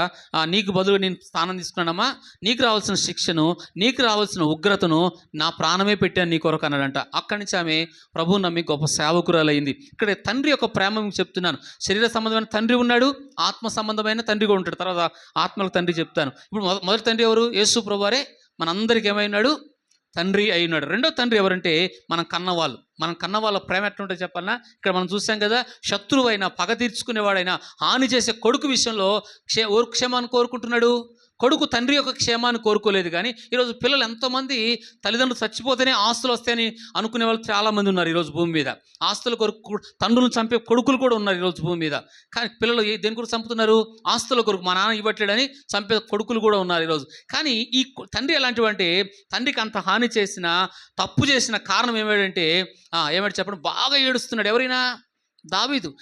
నీకు బదులు నేను స్థానం తీసుకున్నానమ్మా, నీకు రావాల్సిన శిక్షను, నీకు రావాల్సిన ఉగ్రతను నా ప్రాణమే పెట్టాను నీ కొరకు అన్నాడంట. అక్కడి నుంచి ఆమె ప్రభువు నమ్మి గొప్ప సేవకురాలైంది. ఇక్కడ తండ్రి యొక్క ప్రేమ మీకు చెప్తున్నాను. శరీర సంబంధమైన తండ్రి ఉన్నాడు, ఆత్మ సంబంధమైన తండ్రి కూడా ఉంటాడు. తర్వాత ఆత్మలకు తండ్రి చెప్తాను. ఇప్పుడు మొదటి తండ్రి ఎవరు? యేసు ప్రభు వారే మనందరికీ ఏమైనాడు, తండ్రి అయినాడు. రెండో తండ్రి ఎవరంటే మనం కన్నవాళ్ళ ప్రేమ ఎట్లుంటే చెప్పాలన్నా, ఇక్కడ మనం చూసాం కదా, శత్రువైనా పగ తీర్చుకునేవాడైనా హాని చేసే కొడుకు విషయంలో క్షేమాన్ని కోరుకుంటున్నాడు. కొడుకు తండ్రి యొక్క క్షేమాన్ని కోరుకోలేదు. కానీ ఈరోజు పిల్లలు ఎంతోమంది తల్లిదండ్రులు చచ్చిపోతేనే ఆస్తులు వస్తాయని అనుకునే వాళ్ళు చాలామంది ఉన్నారు ఈరోజు భూమి మీద. ఆస్తుల కొరకు తండ్రులను చంపే కొడుకులు కూడా ఉన్నారు ఈరోజు భూమి మీద. కానీ పిల్లలు దేని కొరకు చంపుతున్నారు? ఆస్తుల కొరకు. మా నాన్న ఇవ్వట్లేడని చంపే కొడుకులు కూడా ఉన్నారు ఈరోజు. కానీ ఈ తండ్రి ఎలాంటివంటే, తండ్రికి అంత హాని చేసిన, తప్పు చేసిన కారణం ఏమిటంటే, ఏమిటి చెప్పండి, బాగా ఏడుస్తున్నాడు. ఎవరైనా? దావీదు.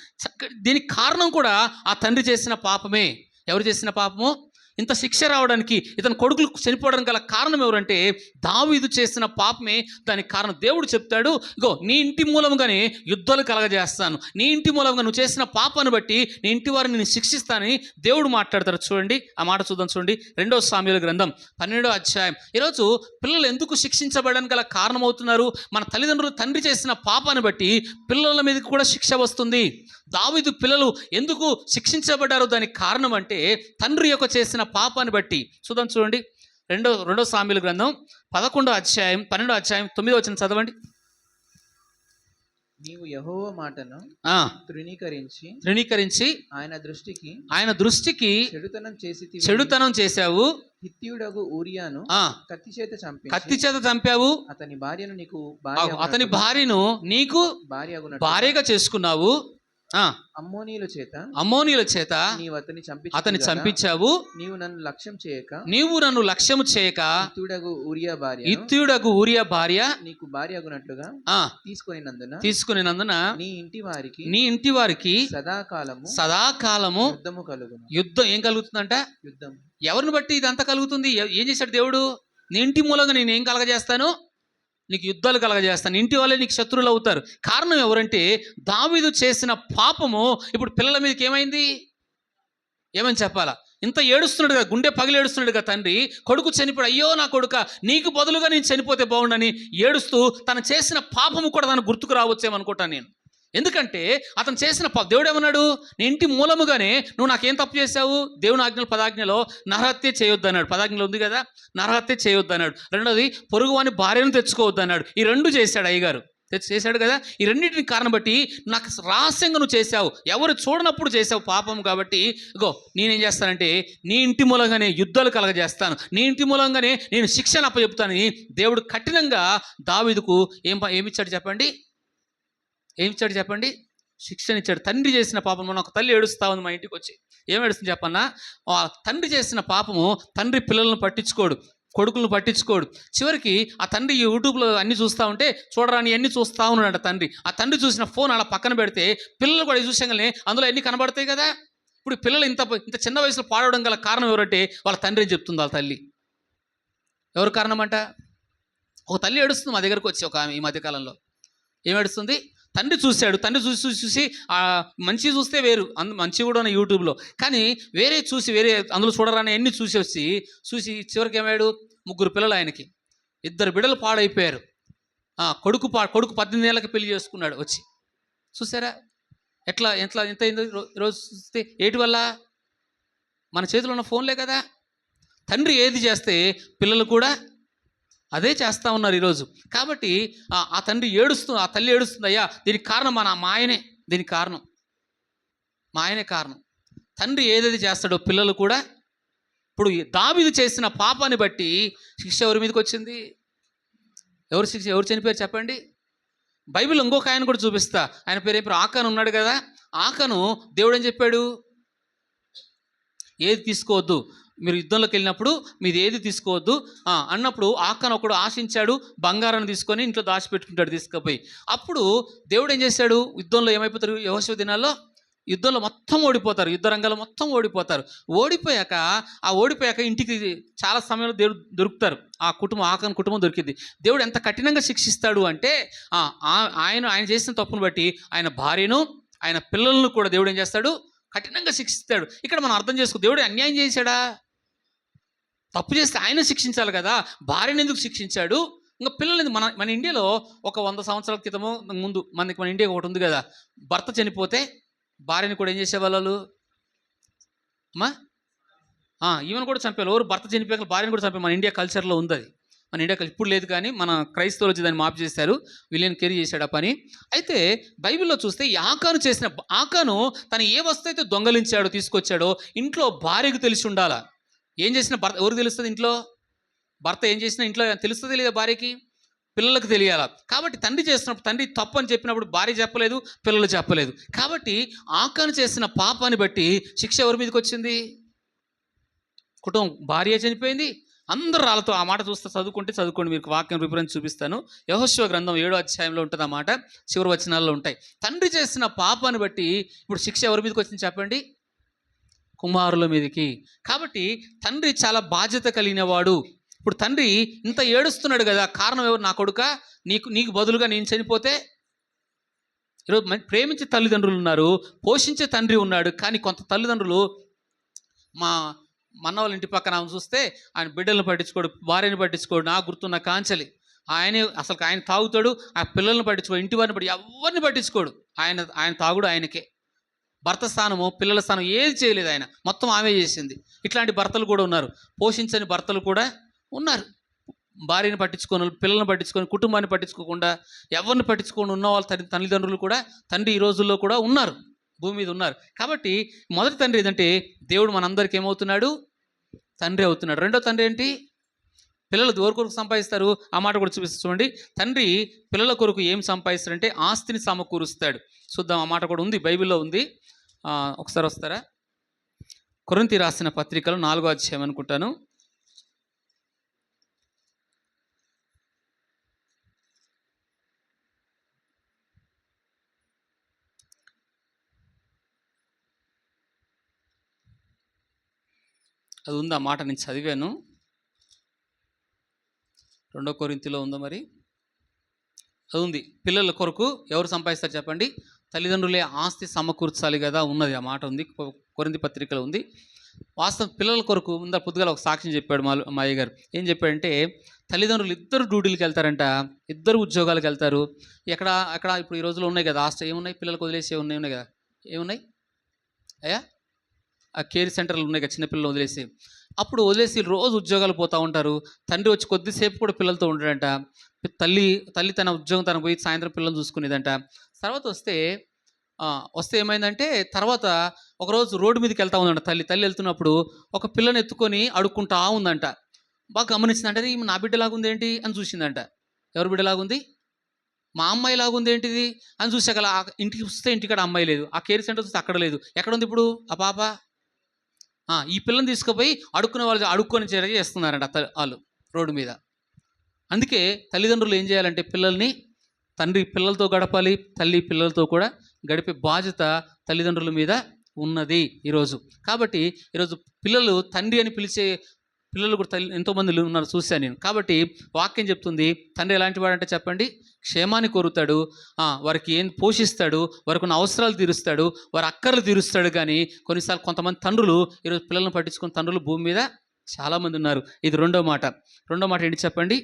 దీనికి కారణం కూడా ఆ తండ్రి చేసిన పాపమే. ఎవరు చేసిన పాపము? ఇంత శిక్ష రావడానికి, ఇతని కొడుకులు చనిపోవడానికి గల కారణం ఎవరంటే దావీదు చేసిన పాపమే దానికి కారణం. దేవుడు చెప్తాడు, ఇగో నీ ఇంటి మూలంగానే యుద్ధాలు కలగజేస్తాను, నీ ఇంటి మూలంగా నువ్వు చేసిన పాపాన్ని బట్టి నీ ఇంటి వారిని నేను శిక్షిస్తానని దేవుడు మాట్లాడతారు. చూడండి, ఆ మాట చూద్దాం. చూడండి, 2 సామ్యుల గ్రంథం 12వ అధ్యాయం. ఈరోజు పిల్లలు ఎందుకు శిక్షించబడడానికి గల కారణం అవుతున్నారు? మన తల్లిదండ్రులు తండ్రి చేసిన పాపాన్ని బట్టి పిల్లల మీదకి కూడా శిక్ష వస్తుంది. దావీదు పిల్లలు ఎందుకు శిక్షించబడ్డారో దానికి కారణం అంటే తండ్రి యొక్క చేసిన పాపాన్ని బట్టి. చూడండి, 2 సామ్యుల గ్రంథం 11వ అధ్యాయం 12వ అధ్యాయం 9వ వచనం చదవండి. నీవు యెహోవా మాటను తృణీకరించి ఆయన దృష్టికి చెడుతనం చేశావు. హిత్తీయుడగు ఊరియాను కత్తి చేత చంపావు. అతని భార్యను నీకు భార్యగా చేసుకున్నావు. అమ్మోనీయుల చేత అతని చంపించావు. నీవు నన్ను లక్ష్యము చేయక ఇత్యుడగు ఊరియా భార్య నీకు భార్య అగునట్లుగా తీసుకునేనందున నీ ఇంటి వారికి సదాకాలము యుద్ధం ఏం కలుగుతుందంట? యుద్ధం. ఎవరిని బట్టి ఇదంతా కలుగుతుంది? ఏం చేశాడు దేవుడు? నీ ఇంటి మూలంగా నేను ఏం కలగజేస్తాను? నీకు యుద్ధాలు కలగజేస్తాను, ఇంటి వాళ్ళే నీకు శత్రువులు అవుతారు. కారణం ఎవరంటే దావీదు చేసిన పాపము ఇప్పుడు పిల్లల మీదకి ఏమని చెప్పాలా? ఇంత ఏడుస్తున్నాడు కదా, గుండె పగిలి ఏడుస్తున్నాడు కదా తండ్రి. కొడుకు చనిపోయాడు, అయ్యో నా కొడుక, నీకు బదులుగా నేను చనిపోతే బాగుండని ఏడుస్తూ తను చేసిన పాపము కూడా తను గుర్తుకు రావచ్చేమనుకుంటాను నేను. ఎందుకంటే అతను చేసిన దేవుడు ఏమన్నాడు? నీ ఇంటి మూలముగానే నువ్వు నాకేం తప్పు చేశావు? దేవుని ఆజ్ఞలు 10 ఆజ్ఞలో నరహత్య చేయొద్దు అన్నాడు. 10 ఆజ్ఞలు ఉంది కదా, నరహత్య చేయొద్దు అన్నాడు. రెండోది పొరుగువాని భార్యను తెచ్చుకోవద్దు అన్నాడు. ఈ 2 చేశాడు అయ్యగారు, చేశాడు కదా. ఈ రెండింటిని కారణం బట్టి నాకు రహస్యంగా నువ్వు చేశావు, ఎవరు చూడనప్పుడు చేసావు పాపం. కాబట్టి ఇగో నేనేం చేస్తానంటే నీ ఇంటి మూలంగానే యుద్ధాలు కలగజేస్తాను, నీ ఇంటి మూలంగానే నేను శిక్షణ అప్పచెప్తానని దేవుడు కఠినంగా దావీదుకు ఏమిచ్చాడు చెప్పండి? ఏమిచ్చాడు చెప్పండి? శిక్షణ ఇచ్చాడు. తండ్రి చేసిన పాపం. మన ఒక తల్లి ఏడుస్తా ఉంది మా ఇంటికి వచ్చి. ఏం ఏడుస్తుంది చెప్పన్నా? తండ్రి చేసిన పాపము తండ్రి పిల్లలను పట్టించుకోడు, కొడుకులను పట్టించుకోడు. చివరికి ఆ తండ్రి యూట్యూబ్లో అన్ని చూస్తూ ఉంటే చూడరాని అన్ని చూస్తూ ఉన్నాడు తండ్రి. ఆ తండ్రి చూసిన ఫోన్ అలా పక్కన పెడితే పిల్లలు కూడా చూసాగానే అందులో ఎన్ని కనబడతాయి కదా. ఇప్పుడు పిల్లలు ఇంత ఇంత చిన్న వయసులో పాడవడం గల కారణం ఎవరంటే వాళ్ళ తండ్రి అని చెప్తుంది వాళ్ళ తల్లి. ఎవరు కారణం అంట? ఒక తల్లి ఏడుస్తుంది మా దగ్గరకు వచ్చి, ఒక ఆమె ఈ మధ్యకాలంలో ఏం ఏడుస్తుంది? తండ్రి చూశాడు, తండ్రి చూసి మంచి చూస్తే వేరు, మంచి కూడా ఉన్న యూట్యూబ్లో, కానీ వేరే చూసి వేరే అందులో చూడరాని అన్ని చూసి చివరికి ఏమాడు, 3 పిల్లలు ఆయనకి, 2 బిడ్డలు పాడైపోయారు. కొడుకు 18 ఏళ్ళకి పెళ్లి చేసుకున్నాడు వచ్చి. చూసారా ఎంత అయిందో ఈరోజు చూస్తే? ఏటి వల్ల? మన చేతిలో ఉన్న ఫోన్లే కదా. తండ్రి ఏది చేస్తే పిల్లలు కూడా అదే చేస్తూ ఉన్నారు ఈరోజు. కాబట్టి ఆ తల్లి ఏడుస్తుంది, అయ్యా దీనికి కారణం మా ఆయనే, దీనికి కారణం మా ఆయనే కారణం. తండ్రి ఏదైతే చేస్తాడో పిల్లలు కూడా. ఇప్పుడు దావీదు చేసిన పాపాన్ని బట్టి శిక్ష ఎవరి మీదకి వచ్చింది? ఎవరు చనిపోయారు చెప్పండి? బైబిల్ ఇంకొక ఆయన కూడా చూపిస్తా. ఆయన పేరు ఆకాను ఉన్నాడు కదా. ఆకాను దేవుడు ఏం చెప్పాడు? ఏది తీసుకోవద్దు, మీరు యుద్ధంలోకి వెళ్ళినప్పుడు మీది ఏది తీసుకోవద్దు అన్నప్పుడు ఆకాను ఒకడు ఆశించాడు, బంగారాన్ని తీసుకొని ఇంట్లో దాచిపెట్టుకుంటాడు తీసుకుపోయి. అప్పుడు దేవుడు ఏం చేశాడు? యుద్ధంలో ఏమైపోతారు? యెహోషువ దినాల్లో యుద్ధంలో మొత్తం ఓడిపోతారు, యుద్ధ రంగాల్లో మొత్తం ఓడిపోతారు. ఓడిపోయాక ఇంటికి చాలా సమయంలో దేవుడు దొరుకుతారు. ఆకాను కుటుంబం దొరికింది. దేవుడు ఎంత కఠినంగా శిక్షిస్తాడు అంటే ఆయన చేసిన తప్పును బట్టి ఆయన భార్యను ఆయన పిల్లలను కూడా దేవుడు ఏం చేస్తాడు? కఠినంగా శిక్షిస్తాడు. ఇక్కడ మనం అర్థం చేసుకో, దేవుడు అన్యాయం చేశాడా? తప్పు చేస్తే ఆయన శిక్షించాలి కదా, భార్యను ఎందుకు శిక్షించాడు? ఇంకా పిల్లలు మన ఇండియాలో ఒక 100 సంవత్సరాల క్రితము ముందు మన ఇండియా ఒకటి ఉంది కదా, భర్త చనిపోతే భార్యని కూడా ఏం చేసేవాళ్ళు అమ్మా? ఈవెన్ కూడా చంపేవాళ్ళు. ఎవరు? భర్త చనిపోయాక భార్యను కూడా చంపే మన ఇండియా కల్చర్లో ఉంది అది. మన ఇండియా ఇప్పుడు లేదు కానీ మన క్రైస్తవులు వచ్చి దాన్ని మాపు చేశారు. విలియన్ కెరీ చేశాడు ఆ పని. అయితే బైబిల్లో చూస్తే ఆకాను తను ఏ వస్తువు అయితే దొంగలించాడో తీసుకొచ్చాడో ఇంట్లో భార్యకు తెలిసి ఉండాలా. ఏం చేసిన భర్త ఎవరికి తెలుస్తుంది? ఇంట్లో భర్త ఏం చేసినా ఇంట్లో తెలుస్తుంది లేదా భార్యకి? పిల్లలకు తెలియాలా. కాబట్టి తండ్రి చేసినప్పుడు, తండ్రి తప్పు అని చెప్పినప్పుడు భార్య చెప్పలేదు, పిల్లలు చెప్పలేదు. కాబట్టి ఆకాను చేసిన పాపాన్ని బట్టి శిక్ష ఎవరి మీదకి వచ్చింది? కుటుంబం. భార్య చనిపోయింది, అందరు రాళ్ళతో. ఆ మాట చూస్తే చదువుకోండి, మీకు వాక్యం రిఫరెన్స్ చూపిస్తాను. యెహోషువ గ్రంథం 7వ అధ్యాయంలో ఉంటుంది ఆ మాట, చివరి వచనాల్లో ఉంటాయి. తండ్రి చేసిన పాపాన్ని బట్టి ఇప్పుడు శిక్ష ఎవరి మీదకి వచ్చింది చెప్పండి? కుమారుల మీదకి. కాబట్టి తండ్రి చాలా బాధ్యత కలిగిన వాడు. ఇప్పుడు తండ్రి ఇంత ఏడుస్తున్నాడు కదా, కారణం ఎవరు? నా కొడుక, నీకు బదులుగా నేను చనిపోతే. ఈరోజు ప్రేమించే తల్లిదండ్రులు ఉన్నారు, పోషించే తండ్రి ఉన్నాడు, కానీ కొంత తల్లిదండ్రులు మన వాళ్ళ ఇంటి పక్కన చూస్తే ఆయన బిడ్డలను పట్టించుకోడు, భార్యను పట్టించుకోడు. నాకు గుర్తున్న కాంచలి ఆయన తాగుతాడు, ఆ పిల్లల్ని పట్టించుకోడు, ఇంటి వారిని ఎవరిని పట్టించుకోడు. ఆయన తాగుడు ఆయనకే. భర్త స్థానము, పిల్లల స్థానం ఏది చేయలేదు ఆయన, మొత్తం ఆమె చేసింది. ఇట్లాంటి భర్తలు కూడా ఉన్నారు, పోషించని భర్తలు కూడా ఉన్నారు. భార్యని పట్టించుకొని, పిల్లల్ని పట్టించుకొని, కుటుంబాన్ని పట్టించుకోకుండా, ఎవరిని పట్టించుకొని ఉన్న వాళ్ళ తల్లిదండ్రులు కూడా తండ్రి ఈ రోజుల్లో కూడా ఉన్నారు, భూమి మీద ఉన్నారు. కాబట్టి మొదటి తండ్రి ఏదంటే దేవుడు మనందరికీ ఏమవుతున్నాడు? తండ్రి అవుతున్నాడు. రెండో తండ్రి ఏంటి? పిల్లలు ఎవరి కొరకు సంపాదిస్తారు? ఆ మాట కూడా చూపిస్తూ చూడండి. తండ్రి పిల్లల కొరకు ఏం సంపాదిస్తాడంటే ఆస్తిని సమకూరుస్తాడు. చూద్దాం, ఆ మాట కూడా ఉంది, బైబిల్లో ఉంది. ఒకసారి వస్తారా? కొరింథీ రాసిన పత్రికలు 4వ అధ్యాయం అనుకుంటాను. అది ఉంది, ఆ మాట నేను చదివాను. 2 కొరింథీలో ఉందా మరి? అది ఉంది. పిల్లల కొరకు ఎవరు సంపాదిస్తారు చెప్పండి? తల్లిదండ్రులే ఆస్తి సమకూర్చాలి కదా, ఉన్నది, ఆ మాట ఉంది, కొరింథీ పత్రికలో ఉంది. వాస్తవం పిల్లల కొరకు ముందర పొద్దుగాల ఒక సాక్ష్యం చెప్పాడు మా అయ్యగారు. ఏం చెప్పాడంటే తల్లిదండ్రులు ఇద్దరు డ్యూటీలకు వెళ్తారంట, ఇద్దరు ఉద్యోగాలకు వెళ్తారు. అక్కడ ఇప్పుడు ఈ రోజులో ఉన్నాయి కదా ఆస్తి, ఏమున్నాయి? పిల్లలకు వదిలేసి ఉన్నాయి కదా, ఏమున్నాయి అయ్యా? ఆ కేర్ సెంటర్లు ఉన్నాయి కదా, చిన్నపిల్లలు వదిలేసి. అప్పుడు వదిలేసి రోజు ఉద్యోగాలు పోతూ ఉంటారు. తండ్రి వచ్చి కొద్దిసేపు కూడా పిల్లలతో ఉంటాడంట. తల్లి తన ఉద్యోగం తనకు పోయి సాయంత్రం పిల్లలు చూసుకునేదంట. తర్వాత వస్తే ఏమైందంటే, తర్వాత ఒకరోజు రోడ్డు మీదకి వెళ్తా ఉందంట. తల్లి వెళ్తున్నప్పుడు ఒక పిల్లని ఎత్తుకొని అడుక్కుంటా ఉందంట. బాగా గమనించిందంటే, ఈమె నా బిడ్డలాగుంది ఏంటి అని చూసిందంట. ఎవరి బిడ్డలాగుంది? మా అమ్మాయి లాగుంది ఏంటిది అని చూసాక ఇంటికి వస్తే ఇంటికాడ అమ్మాయి లేదు, ఆ కేర్ సెంటర్ చూస్తే అక్కడ లేదు. ఎక్కడ ఉంది ఇప్పుడు ఆ పాప? ఈ పిల్లని తీసుకుపోయి అడుక్కొని చేస్తున్నారంట వాళ్ళు రోడ్డు మీద. అందుకే తల్లిదండ్రులు ఏం చేయాలంటే తండ్రి పిల్లలతో గడపాలి, తల్లి పిల్లలతో కూడా గడిపే బాధ్యత తల్లిదండ్రుల మీద ఉన్నది ఈరోజు. కాబట్టి ఈరోజు పిల్లలు తండ్రి అని పిలిచే పిల్లలు కూడా ఎంతోమంది ఉన్నారు చూశాను నేను. కాబట్టి వాక్యం చెప్తుంది తండ్రి ఎలాంటి వాడంటే చెప్పండి, క్షేమాన్ని కోరుతాడు, వారికి ఏం పోషిస్తాడు, వారికి ఉన్న అవసరాలు తీరుస్తాడు, వారి అక్కర్లు తీరుస్తాడు. కానీ కొన్నిసార్లు కొంతమంది తండ్రులు ఈరోజు పిల్లలను పట్టించుకున్న తండ్రులు భూమి మీద చాలామంది ఉన్నారు. ఇది రెండో మాట. రెండో మాట ఏంటి చెప్పండి?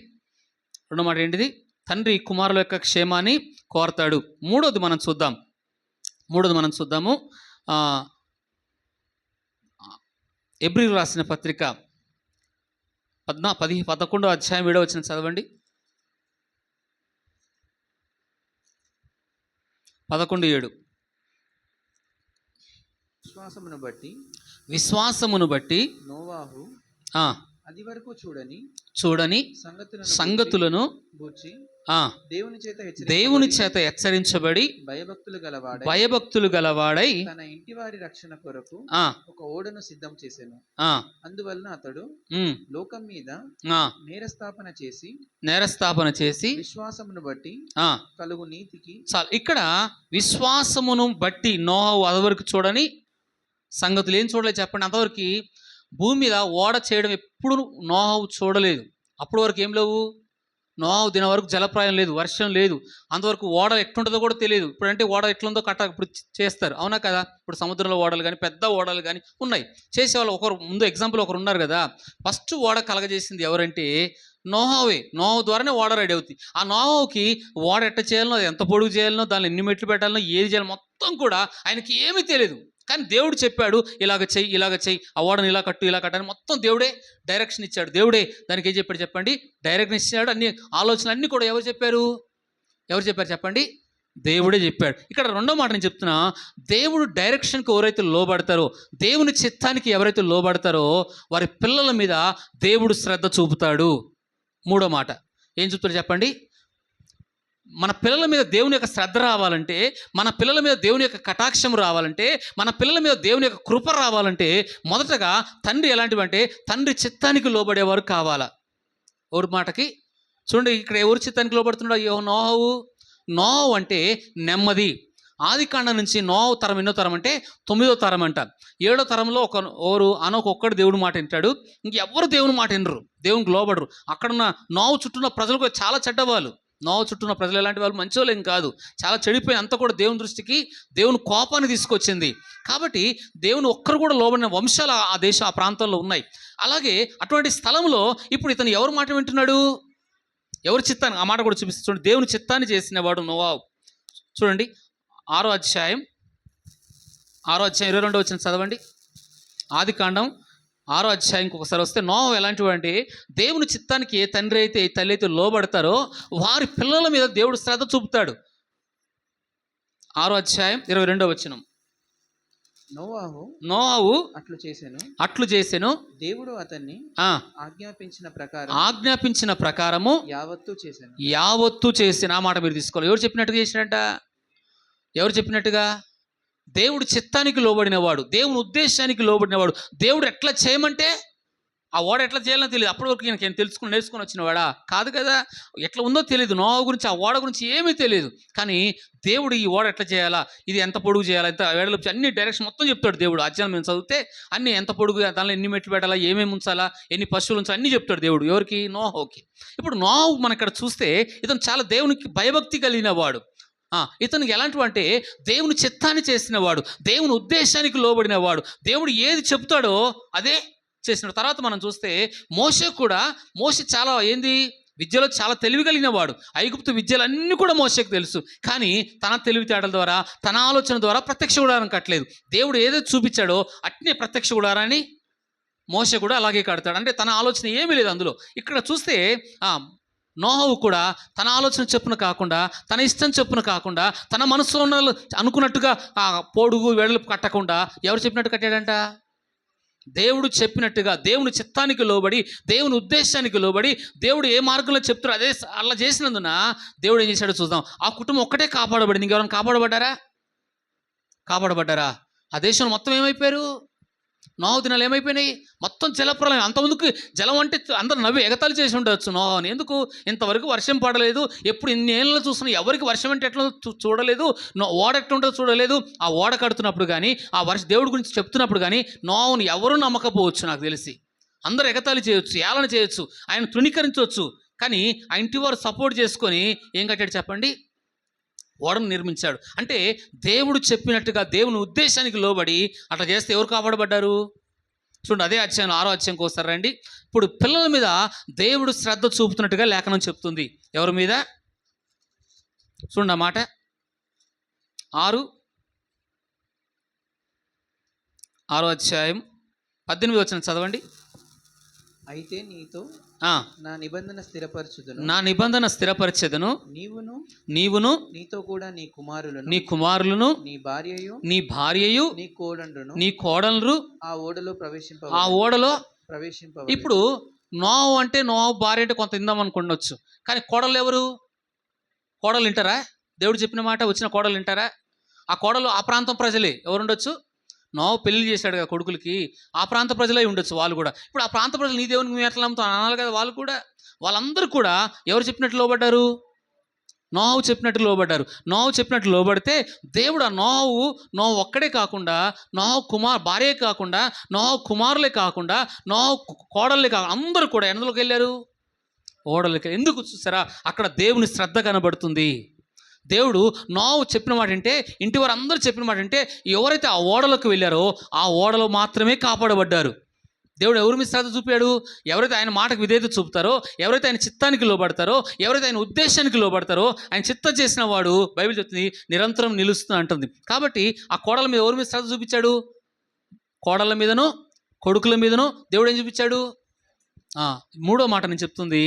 రెండో మాట ఏంటిది? తండ్రి కుమారుల యొక్క క్షేమాన్ని కోరతాడు. మూడోది మనం చూద్దాము. ఎబ్రీయులకు రాసిన పత్రిక 11వ అధ్యాయం 7వ వచనం చదవండి. 11:7. విశ్వాసమును బట్టి నోవాహు అది వరకు చూడని సంగతులను దేవుని చేత హెచ్చరించబడి భయభక్తులు గలవాడై తన ఇంటి వారి రక్షణ కొరకు ఒక ఓడను సిద్ధం చేసెను. అందువలన అతడు లోకం మీద నేరస్థాపన చేసి విశ్వాసమును బట్టి కలుగు నీతికి. ఇక్కడ విశ్వాసమును బట్టి నోవాహు అదివరకు చూడని సంగతులు ఏం చూడలేదు చెప్పండి. అంతవరకు భూమి మీద ఓడ చేయడం ఎప్పుడు నోవాహు చూడలేదు. అప్పటి వరకు ఏం లేవు. నోవాహు దిన వరకు జలప్రాయం లేదు, వర్షం లేదు, అంతవరకు ఓడ ఎట్లుంటుందో కూడా తెలియదు. ఇప్పుడంటే ఓడ ఎట్లుందో ఇప్పుడు చేస్తారు, అవునా కదా? ఇప్పుడు సముద్రంలో ఓడలు కానీ పెద్ద ఓడలు కానీ ఉన్నాయి, చేసేవాళ్ళు. ఒకరు ముందు ఎగ్జాంపుల్ ఒకరు ఉన్నారు కదా. ఫస్ట్ ఓడ కలగజేసింది ఎవరంటే నోవాహువే. నోవాహు ద్వారానే ఓడ రెడీ అవుతుంది. ఆ నోవాహుకి ఓడ ఎట్ట చేయాలనో, ఎంత పొడుగు చేయాలనో, దానిలో ఎన్ని మెట్లు పెట్టాలనో, ఏది చేయాలో మొత్తం కూడా ఆయనకి ఏమీ తెలియదు. కానీ దేవుడు చెప్పాడు, ఇలాగ చెయ్యి, ఆ ఓడని ఇలా కట్టని మొత్తం దేవుడే డైరెక్షన్ ఇచ్చాడు. దేవుడే దానికి ఏం చెప్పాడు చెప్పండి? డైరెక్షన్ ఇచ్చాడు. అన్ని ఆలోచనలు అన్నీ కూడా ఎవరు చెప్పారు చెప్పండి? దేవుడే చెప్పాడు. ఇక్కడ రెండో మాట నేను చెప్తున్నా, దేవుడు డైరెక్షన్కి ఎవరైతే లోబడతారో, దేవుని చిత్తానికి ఎవరైతే లోబడతారో వారి పిల్లల మీద దేవుడు శ్రద్ధ చూపుతాడు. మూడో మాట ఏం చూపుతాడు చెప్పండి? మన పిల్లల మీద దేవుని యొక్క శ్రద్ధ రావాలంటే, మన పిల్లల మీద దేవుని యొక్క కటాక్షం రావాలంటే, మన పిల్లల మీద దేవుని యొక్క కృప రావాలంటే మొదటగా తండ్రి ఎలాంటివంటే తండ్రి చిత్తానికి లోబడేవారు కావాలా. ఎవరి మాటకి చూడండి, ఇక్కడ ఎవరి చిత్తానికి లోబడుతున్నాడు? నోవాహు అంటే నెమ్మది. ఆది కాండం నుంచి నోవాహు తరం ఎన్నో తరం అంటే 9వ తరం అంట. 7వ తరంలో ఒక్కడు దేవుడి మాట వింటాడు, ఇంకెవ్వరు దేవుని మాట వినరు, దేవునికి లోబడరు. అక్కడున్న నోవాహు చుట్టూన్న ప్రజలు కూడా చాలా చెడ్డవాళ్ళు. నోవాహు చుట్టూన్న ప్రజలు ఎలాంటి వాళ్ళు? మంచోళ్ళు ఏం కాదు, చాలా చెడిపోయి అంతా కూడా దేవుని దృష్టికి దేవుని కోపాన్ని తీసుకొచ్చింది. కాబట్టి దేవుని ఒక్కరు కూడా లోబడిన వంశాలు ఆ ప్రాంతంలో ఉన్నాయి. అలాగే అటువంటి స్థలంలో ఇప్పుడు ఇతను ఎవరు మాట వింటున్నాడు? ఎవరి చిత్తాన్ని? ఆ మాట కూడా చూపిస్తుంది చూడండి. దేవుని చిత్తాన్ని చేసిన వాడు నోవాహు. చూడండి 6వ అధ్యాయం 22వ వచనం చదవండి. ఆది కాండం 6వ అధ్యాయంకి ఒకసారి వస్తే, నోవాహు ఎలాంటివి అంటే దేవుని చిత్తానికి ఏ తండ్రి అయితే ఏ తల్లి అయితే లోబడతారో వారి పిల్లల మీద దేవుడు శ్రద్ధ చూపుతాడు. 6వ అధ్యాయం 22వ వచనం. నోవాహు అట్లు చేసెను దేవుడు అతన్ని ఆజ్ఞాపించిన ప్రకారము యావత్తు చేసిన. ఆ మాట మీరు తీసుకోవాలి. ఎవరు చెప్పినట్టుగా చేసినట్ట? ఎవరు చెప్పినట్టుగా? దేవుడు చిత్తానికి లోబడినవాడు, దేవుని ఉద్దేశానికి లోబడినవాడు. దేవుడు ఎట్లా చేయమంటే ఆ ఓడ ఎట్లా చేయాలని తెలియదు. అప్పటి వరకు నేను నేర్చుకుని వచ్చినవాడా కాదు కదా. ఎట్లా ఉందో తెలియదు నోవాహు గురించి, ఆ ఓడ గురించి ఏమీ తెలియదు. కానీ దేవుడు ఈ ఓడ ఎట్లా చేయాలా, ఇది ఎంత పొడుగు చేయాలా, ఎంత వేడలు, అన్ని డైరెక్షన్ మొత్తం చెప్తాడు దేవుడు. అధ్యాయం మేము చదివితే అన్ని ఎంత పొడుగు, దానిలో ఎన్ని మెట్లు పెట్టాలా, ఏమేమి ఉంచాలా, ఎన్ని పశువులు ఉంచాలా అన్నీ చెప్తాడు దేవుడు. ఎవరికి? నోవాహుకి. ఇప్పుడు నోవాహు మన ఇక్కడ చూస్తే ఇతను చాలా దేవునికి భయభక్తి కలిగిన వాడు. ఇతనికి ఎలాంటివి అంటే దేవుని చిత్తాన్ని చేసినవాడు, దేవుని ఉద్దేశానికి లోబడినవాడు. దేవుడు ఏది చెప్తాడో అదే చేసిన. తర్వాత మనం చూస్తే మోషే చాలా విద్యలో చాలా తెలివి కలిగిన వాడు. ఐగుప్తు విద్యలన్నీ కూడా మోషేకు తెలుసు. కానీ తన తెలివితేటల ద్వారా, తన ఆలోచన ద్వారా ప్రత్యక్ష గుడారం కట్టలేదు. దేవుడు ఏదైతే చూపించాడో అట్నే ప్రత్యక్ష గుడారాన్ని మోషే కూడా అలాగే కడతాడు. అంటే తన ఆలోచన ఏమీ లేదు అందులో. ఇక్కడ చూస్తే నోవాహు కూడా తన ఆలోచన చొప్పున కాకుండా, తన ఇష్టం చొప్పున కాకుండా, తన మనసులో ఉన్న అనుకున్నట్టుగా పొడుగు వెడల్పు కట్టకుండా ఎవరు చెప్పినట్టు కట్టాడంట? దేవుడు చెప్పినట్టుగా, దేవుని చిత్తానికి లోబడి, దేవుని ఉద్దేశానికి లోబడి, దేవుడు ఏ మార్గంలో చెప్తారో అదే అలా చేసినందున దేవుడు ఏం చేశాడో చూద్దాం. ఆ కుటుంబం ఒక్కటే కాపాడబడింది. ఇంకెవరైనా కాపాడబడ్డారా? ఆ దేశంలో మొత్తం ఏమైపోయారు? నోహు దినాలు ఏమైపోయినాయి? మొత్తం జలప్రలయం. అంతమందికి జలం అంటే అందరు నవ్వి ఎగతాళి చేసి ఉండొచ్చు నోహుని. ఎందుకు ఇంతవరకు వర్షం పడలేదు, ఎప్పుడు ఇన్ని ఏళ్ళలో చూస్తున్నా ఎవరికి వర్షం అంటే ఎట్లా చూడలేదు, ఓడ ఎట్లుంటుందో చూడలేదు. ఆ ఓడ కడుతున్నప్పుడు కానీ, ఆ దేవుడి గురించి చెప్తున్నప్పుడు కానీ నోహుని ఎవరూ నమ్మకపోవచ్చు. నాకు తెలిసి అందరూ ఎగతాళి చేయొచ్చు, ఏళన చేయొచ్చు, ఆయన తృణీకరించవచ్చు. కానీ ఆ ఇంటి వారు సపోర్ట్ చేసుకొని ఏం కట్టాడు చెప్పండి? ఓడను నిర్మించాడు. అంటే దేవుడు చెప్పినట్టుగా దేవుని ఉద్దేశానికి లోబడి అట్లా చేస్తే ఎవరు కాపాడబడ్డారు? చూడండి, అదే అధ్యాయం 6వ అధ్యాయంకి వస్తారు రండి. ఇప్పుడు పిల్లల మీద దేవుడు శ్రద్ధ చూపుతున్నట్టుగా లేఖనం చెప్తుంది. ఎవరి మీద? చూడండి ఆ మాట 6వ అధ్యాయం 18వ వచనం చదవండి. అయితే నీతో నా నిబంధన స్థిరపరచుదును, నీవును నీతో కూడా నీ కుమారులను నీ భార్యయు నీ కోడళ్ళు ఆ ఓడలో ప్రవేశింప. ఇప్పుడు నోహు అంటే నోహు భార్య అంటే కొంత ఇందాం అనుకుండొచ్చు, కానీ కోడలు ఎవరు? కోడలు వింటారా? దేవుడు చెప్పిన మాట వచ్చిన కోడలు వింటారా? ఆ కోడలు ఆ ప్రాంతం ప్రజలే. ఎవరుండొచ్చు? నోహు పెళ్లి చేశాడు కదా కొడుకులకి, ఆ ప్రాంత ప్రజలే ఉండొచ్చు వాళ్ళు కూడా. ఇప్పుడు ఆ ప్రాంత ప్రజలు నీ దేవునికి మేము ఎట్లా నమ్ముతాం అనాలి కదా వాళ్ళు కూడా. వాళ్ళందరూ కూడా ఎవరు చెప్పినట్టు లోబడ్డారు? నోహు చెప్పినట్టు లోబడ్డారు. నోహు చెప్పినట్టు లోబడితే దేవుడు ఆ నోహు ఒక్కడే కాకుండా, నోహు భార్యే కాకుండా, నోహు కుమారులే కాకుండా, నోహు కోడళ్ళే కాకుండా అందరూ కూడా ఎందులోకి వెళ్ళారు? ఓడలకి. ఎందుకు చూసారా? అక్కడ దేవుని శ్రద్ధ కనబడుతుంది. దేవుడు నోహు చెప్పిన మాట అంటే, ఇంటి వారు అందరూ చెప్పిన మాట అంటే, ఎవరైతే ఆ ఓడలోకి వెళ్ళారో ఆ ఓడలో మాత్రమే కాపాడబడ్డారు. దేవుడు ఎవరి మీద శ్రద్ధ చూపాడు? ఎవరైతే ఆయన మాటకు విధేయత చూపుతారో, ఎవరైతే ఆయన చిత్తానికి లోబడతారో, ఎవరైతే ఆయన ఉద్దేశానికి లోబడతారో, ఆయన చిత్తం చేసిన వాడు బైబిల్ చెప్తుంది నిరంతరం నిలుస్తుంది అంటుంది. కాబట్టి ఆ కోడల మీద ఎవరి మీద శ్రద్ధ చూపించాడు? కోడళ్ళ మీదనో కొడుకుల మీదనో దేవుడు ఏం చూపించాడు? 3వ మాట నేను చెప్తుంది,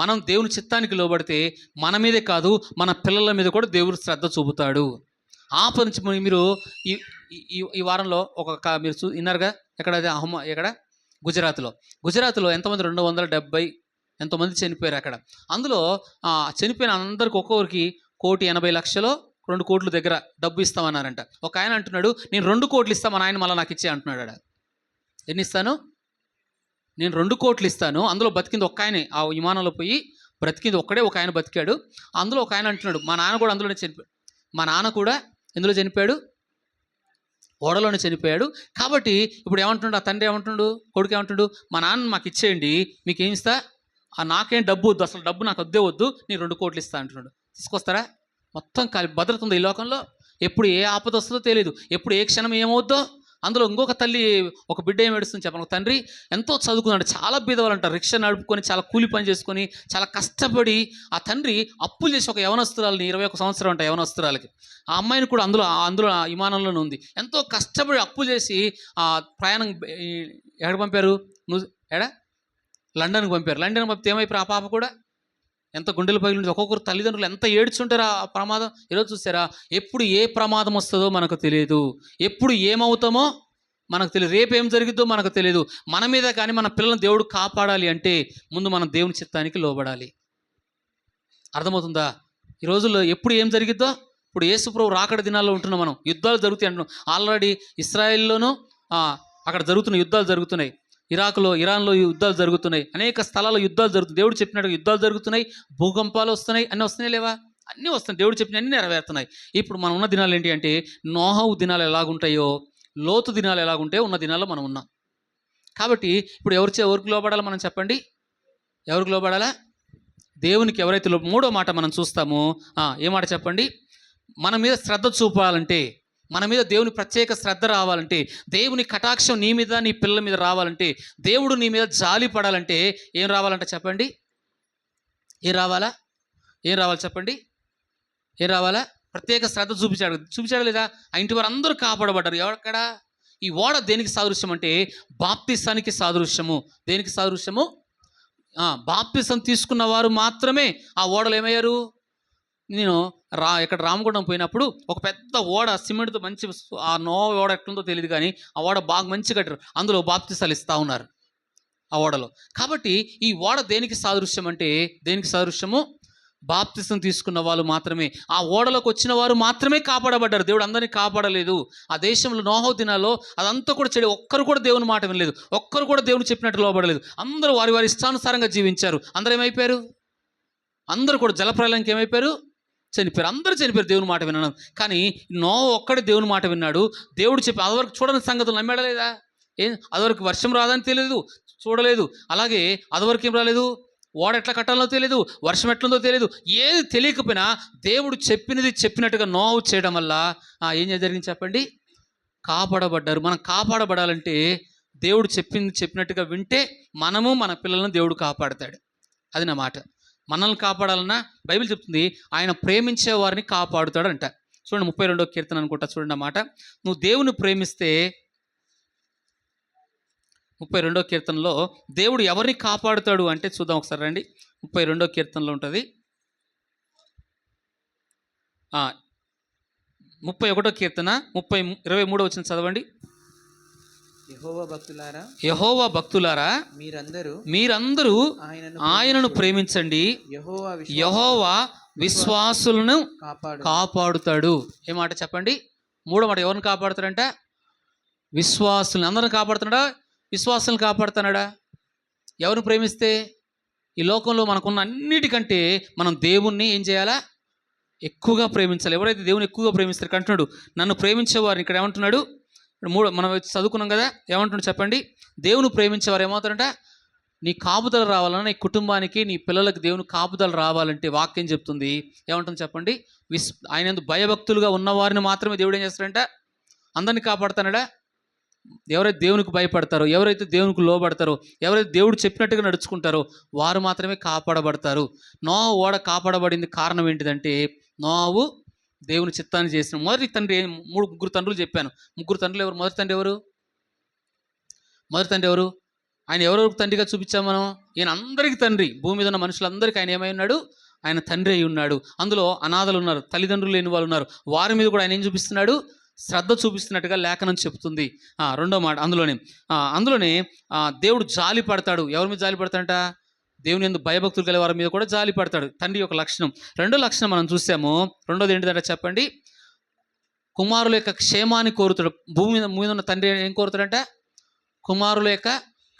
మనం దేవుని చిత్తానికి లోబడితే మన మీదే కాదు మన పిల్లల మీద కూడా దేవుడు శ్రద్ధ చూపుతాడు. నుంచి మీరు ఈ వారంలో మీరు విన్నారుగా, ఎక్కడ గుజరాత్లో ఎంతమంది 270 ఎంతోమంది చనిపోయారు అక్కడ. అందులో చనిపోయిన అందరికి ఒక్కొక్కరికి 1,80,00,000 2 కోట్ల దగ్గర డబ్బు ఇస్తామన్నారంట. ఒక ఆయన అంటున్నాడు, నేను 2 కోట్లు ఇస్తాను, మన ఆయన మళ్ళీ నాకు ఇచ్చే అంటున్నాడు. ఎన్ని ఇస్తాను? నేను 2 కోట్లు ఇస్తాను. అందులో బతికింది ఒక్క ఆయనే. ఆ విమానంలో పోయి బ్రతికింది ఒక్కడే ఒక ఆయన బతికాడు. అందులో ఒక ఆయన అంటున్నాడు, మా నాన్న కూడా అందులోనే చనిపోయాడు. మా నాన్న కూడా ఎందులో చనిపోయాడు? ఓడలోనే చనిపోయాడు. కాబట్టి ఇప్పుడు ఏమంటున్నాడు ఆ తండ్రి? ఏమంటున్నాడు? కొడుకు ఏమంటున్నాడు? మా నాన్న మాకు ఇచ్చేయండి, మీకేమి ఇస్తా, నాకేం డబ్బు వద్దు, అసలు డబ్బు నాకు వద్దే వద్దు, నేను 2 కోట్లు ఇస్తా అంటున్నాడు. తీసుకొస్తారా? మొత్తం భద్రత ఉంది ఈ లోకంలో. ఎప్పుడు ఏ ఆపద వస్తుందో తెలియదు, ఎప్పుడు ఏ క్షణం ఏమవుద్దో. అందులో ఇంకొక తల్లి ఒక బిడ్డ ఏం ఏడుస్తుంది చెప్పను. తండ్రి ఎంతో చదువుకున్నాడు, చాలా బీదవాళ్ళు అంటారు, రిక్షా నడుపుకొని చాలా కూలి పని చేసుకొని చాలా కష్టపడి ఆ తండ్రి అప్పులు చేసి ఒక యవనస్తురాలని 21 సంవత్సరం అంట యవనస్తురాలకి, ఆ అమ్మాయిని కూడా అందులో విమానంలోనే ఉంది. ఎంతో కష్టపడి అప్పు చేసి ప్రయాణం ఎక్కడ పంపారు? లండన్కి పంపారు. లండన్ పంపితే ఏమైపోయారు? ఆ పాప కూడా ఎంత గుండెలు పగిలింది. ఒక్కొక్కరు తల్లిదండ్రులు ఎంత ఏడ్చుంటారు ఆ ప్రమాదం. ఈరోజు చూసారా, ఎప్పుడు ఏ ప్రమాదం వస్తుందో మనకు తెలియదు, ఎప్పుడు ఏమవుతామో మనకు తెలియదు, రేపు ఏం జరిగిద్దో మనకు తెలియదు. మన మీద కానీ మన పిల్లల్ని దేవుడు కాపాడాలి అంటే ముందు మనం దేవుని చిత్తానికి లోబడాలి. అర్థమవుతుందా? ఈ రోజుల్లో ఎప్పుడు ఏం జరిగిద్దో, ఇప్పుడు యేసుప్రభు రాకడ దినాల్లో ఉంటున్నాం మనం. యుద్ధాలు జరుగుతాయి అంటున్నాం. ఆల్రెడీ ఇస్రాయేల్లోనూ అక్కడ యుద్ధాలు జరుగుతున్నాయి. ఇరాన్లో యుద్ధాలు జరుగుతున్నాయి. అనేక స్థలాల్లో యుద్ధాలు జరుగుతున్నాయి. దేవుడు చెప్పినట్టుగా యుద్ధాలు జరుగుతున్నాయి. భూకంపాలు వస్తున్నాయి. అన్నీ వస్తున్నాయి లేవా? అన్నీ వస్తున్నాయి. దేవుడు చెప్పిన అన్నీ నెరవేరుతున్నాయి. ఇప్పుడు మనం ఉన్న దినాలు ఏంటి అంటే, నోహు దినాలు ఎలాగుంటాయో, లోతు దినాలు ఎలాగుంటాయో ఉన్న దినాల్లో మనం ఉన్నాం. కాబట్టి ఇప్పుడు ఎవరికి లోబడాలి మనం చెప్పండి? ఎవరికి లోబడాలా? దేవునికి ఎవరైతే 3వ మాట మనం చూస్తామో, ఏ మాట చెప్పండి? మన మీద శ్రద్ధ చూపాలంటే, మన మీద దేవుని ప్రత్యేక శ్రద్ధ రావాలంటే, దేవుని కటాక్షం నీ మీద నీ పిల్లల మీద రావాలంటే, దేవుడు నీ మీద జాలి పడాలంటే ఏం రావాలంట చెప్పండి? ఏం రావాలి చెప్పండి? ఏం రావాలా? ప్రత్యేక శ్రద్ధ చూపించాడు లేదా? ఆ ఇంటి వారు అందరూ కాపాడబడ్డారు. ఎక్కడ? ఈ ఓడ దేనికి సాదృశ్యం అంటే బాప్తిసానికి సాదృశ్యము. దేనికి సాదృశ్యము? బాప్తిసం తీసుకున్న వారు మాత్రమే ఆ ఓడలు ఏమయ్యారు? నేను ఇక్కడ రామగుండం పోయినప్పుడు ఒక పెద్ద ఓడ సిమెంట్తో మంచి, ఆ ఓడ ఎట్లుందో తెలియదు కానీ ఆ ఓడ బాగా మంచి కట్టారు. అందులో బాప్తిసాలు ఇస్తూ ఉన్నారు ఆ ఓడలో. కాబట్టి ఈ ఓడ దేనికి సాదృశ్యం అంటే, దేనికి సాదృశ్యము? బాప్తిసం తీసుకున్న వాళ్ళు మాత్రమే, ఆ ఓడలోకి వచ్చిన వారు మాత్రమే కాపాడబడ్డారు. దేవుడు అందరినీ కాపాడలేదు. ఆ దేశంలో నోహు దినాల్లో అదంతా కూడా చెడు. ఒక్కరు కూడా దేవుని మాట వినలేదు, ఒక్కరు కూడా దేవుడు చెప్పినట్టు లోబడలేదు. అందరూ వారి వారి ఇష్టానుసారంగా జీవించారు. అందరూ ఏమైపోయారు? అందరూ కూడా జలప్రలయంకి ఏమైపోయారు? చనిపోయారు. అందరూ చనిపోయారు దేవుని మాట వినడం. కానీ నోహు ఒక్కడే దేవుని మాట విన్నాడు. దేవుడు చెప్పి అదివరకు చూడని సంగతులు నమ్మాడా లేదా? అదివరకు వర్షం రాదని తెలియదు, చూడలేదు. అలాగే అదివరకు ఏం రాలేదు, ఓడ ఎట్లా కట్టాలో తెలియదు, వర్షం ఎట్లుందో తెలియదు. ఏది తెలియకపోయినా దేవుడు చెప్పినది చెప్పినట్టుగా నోహు చేయడం వల్ల ఏం జరిగింది చెప్పండి? కాపాడబడ్డారు. మనం కాపాడబడాలంటే దేవుడు చెప్పింది చెప్పినట్టుగా వింటే మనము మన పిల్లలను దేవుడు కాపాడతాడు. అది నా మాట. మనల్ని కాపాడాలన్నా బైబిల్ చెప్తుంది ఆయన ప్రేమించే వారిని కాపాడుతాడంట. చూడండి 32వ కీర్తన అనుకుంటా, చూడండి అన్నమాట. నువ్వు దేవుని ప్రేమిస్తే 32వ కీర్తనలో దేవుడు ఎవరిని కాపాడుతాడు అంటే చూద్దాం ఒకసారి రండి. 32వ కీర్తనలో ఉంటుంది. 31వ కీర్తన 23వ వచనం చదవండి. యెహోవా భక్తులారా మీరందరూ ఆయనను ప్రేమించండి, యెహోవా విశ్వాసులను కాపాడుతాడు. ఏ మాట చెప్పండి? మూడో మాట, ఎవరిని కాపాడుతాడంట? విశ్వాసులను. అందరిని కాపాడుతున్నాడా? విశ్వాసులను కాపాడుతున్నాడా? ఎవరిని ప్రేమిస్తే? ఈ లోకంలో మనకున్న అన్నిటికంటే మనం దేవుణ్ణి ఏం చేయాలా? ఎక్కువగా ప్రేమించాలి. ఎవరైతే దేవుని ఎక్కువగా ప్రేమిస్తారు కంటున్నాడు, నన్ను ప్రేమించేవారు. ఇక్కడ ఏమంటున్నాడు? మనం చదువుకున్నాం కదా, ఏమంటున్నాడు చెప్పండి? దేవుని ప్రేమించేవారు ఏమవుతారంట? నీ కాపుదల రావాలన్నా, నీ కుటుంబానికి, నీ పిల్లలకు దేవుని కాపుదల రావాలంటే వాక్యం చెప్తుంది. ఏమంటుంది చెప్పండి? ఆయన యందు భయభక్తులుగా ఉన్నవారిని మాత్రమే దేవుడు ఏం చేస్తాడంట? అందరినీ కాపాడుతాడా? ఎవరైతే దేవునికి భయపడతారో, ఎవరైతే దేవునికి లోబడతారో, ఎవరైతే దేవుడు చెప్పినట్టుగా నడుచుకుంటారో వారు మాత్రమే కాపాడబడతారు. నోహు ఓడ కాపాడబడింది కారణం ఏంటిదంటే, నోహు దేవుని చిత్తాన్ని చేసిన మొదటి తండ్రి. ముగ్గురు తండ్రులు చెప్పాను. ముగ్గురు తండ్రులు ఎవరు? మొదటి తండ్రి ఎవరు? ఆయన ఎవరెవరికి తండ్రిగా చూపించాము మనం? ఈయన అందరికీ తండ్రి. భూమి మీద ఉన్న మనుషులందరికీ ఆయన ఏమై ఉన్నాడు? ఆయన తండ్రి అయి ఉన్నాడు. అందులో అనాథలు ఉన్నారు, తల్లిదండ్రులు లేని వాళ్ళు ఉన్నారు. వారి మీద కూడా ఆయన ఏం చూపిస్తున్నాడు? శ్రద్ధ చూపిస్తున్నట్టుగా లేఖనం చెప్తుంది. రెండో మాట అందులోనే దేవుడు జాలి పడతాడు. ఎవరి మీద జాలి పడతాడంట? దేవుని యందు భయభక్తులు గల వారి మీద కూడా జాలి పడతాడు. తండ్రి యొక్క లక్షణం. రెండో లక్షణం మనం చూసాము. రెండోది ఏంటిదంటే చెప్పండి? కుమారుల యొక్క క్షేమాన్ని కోరుతాడు. భూమి మీద ఉన్న తండ్రి ఏం కోరుతాడంట? కుమారుల యొక్క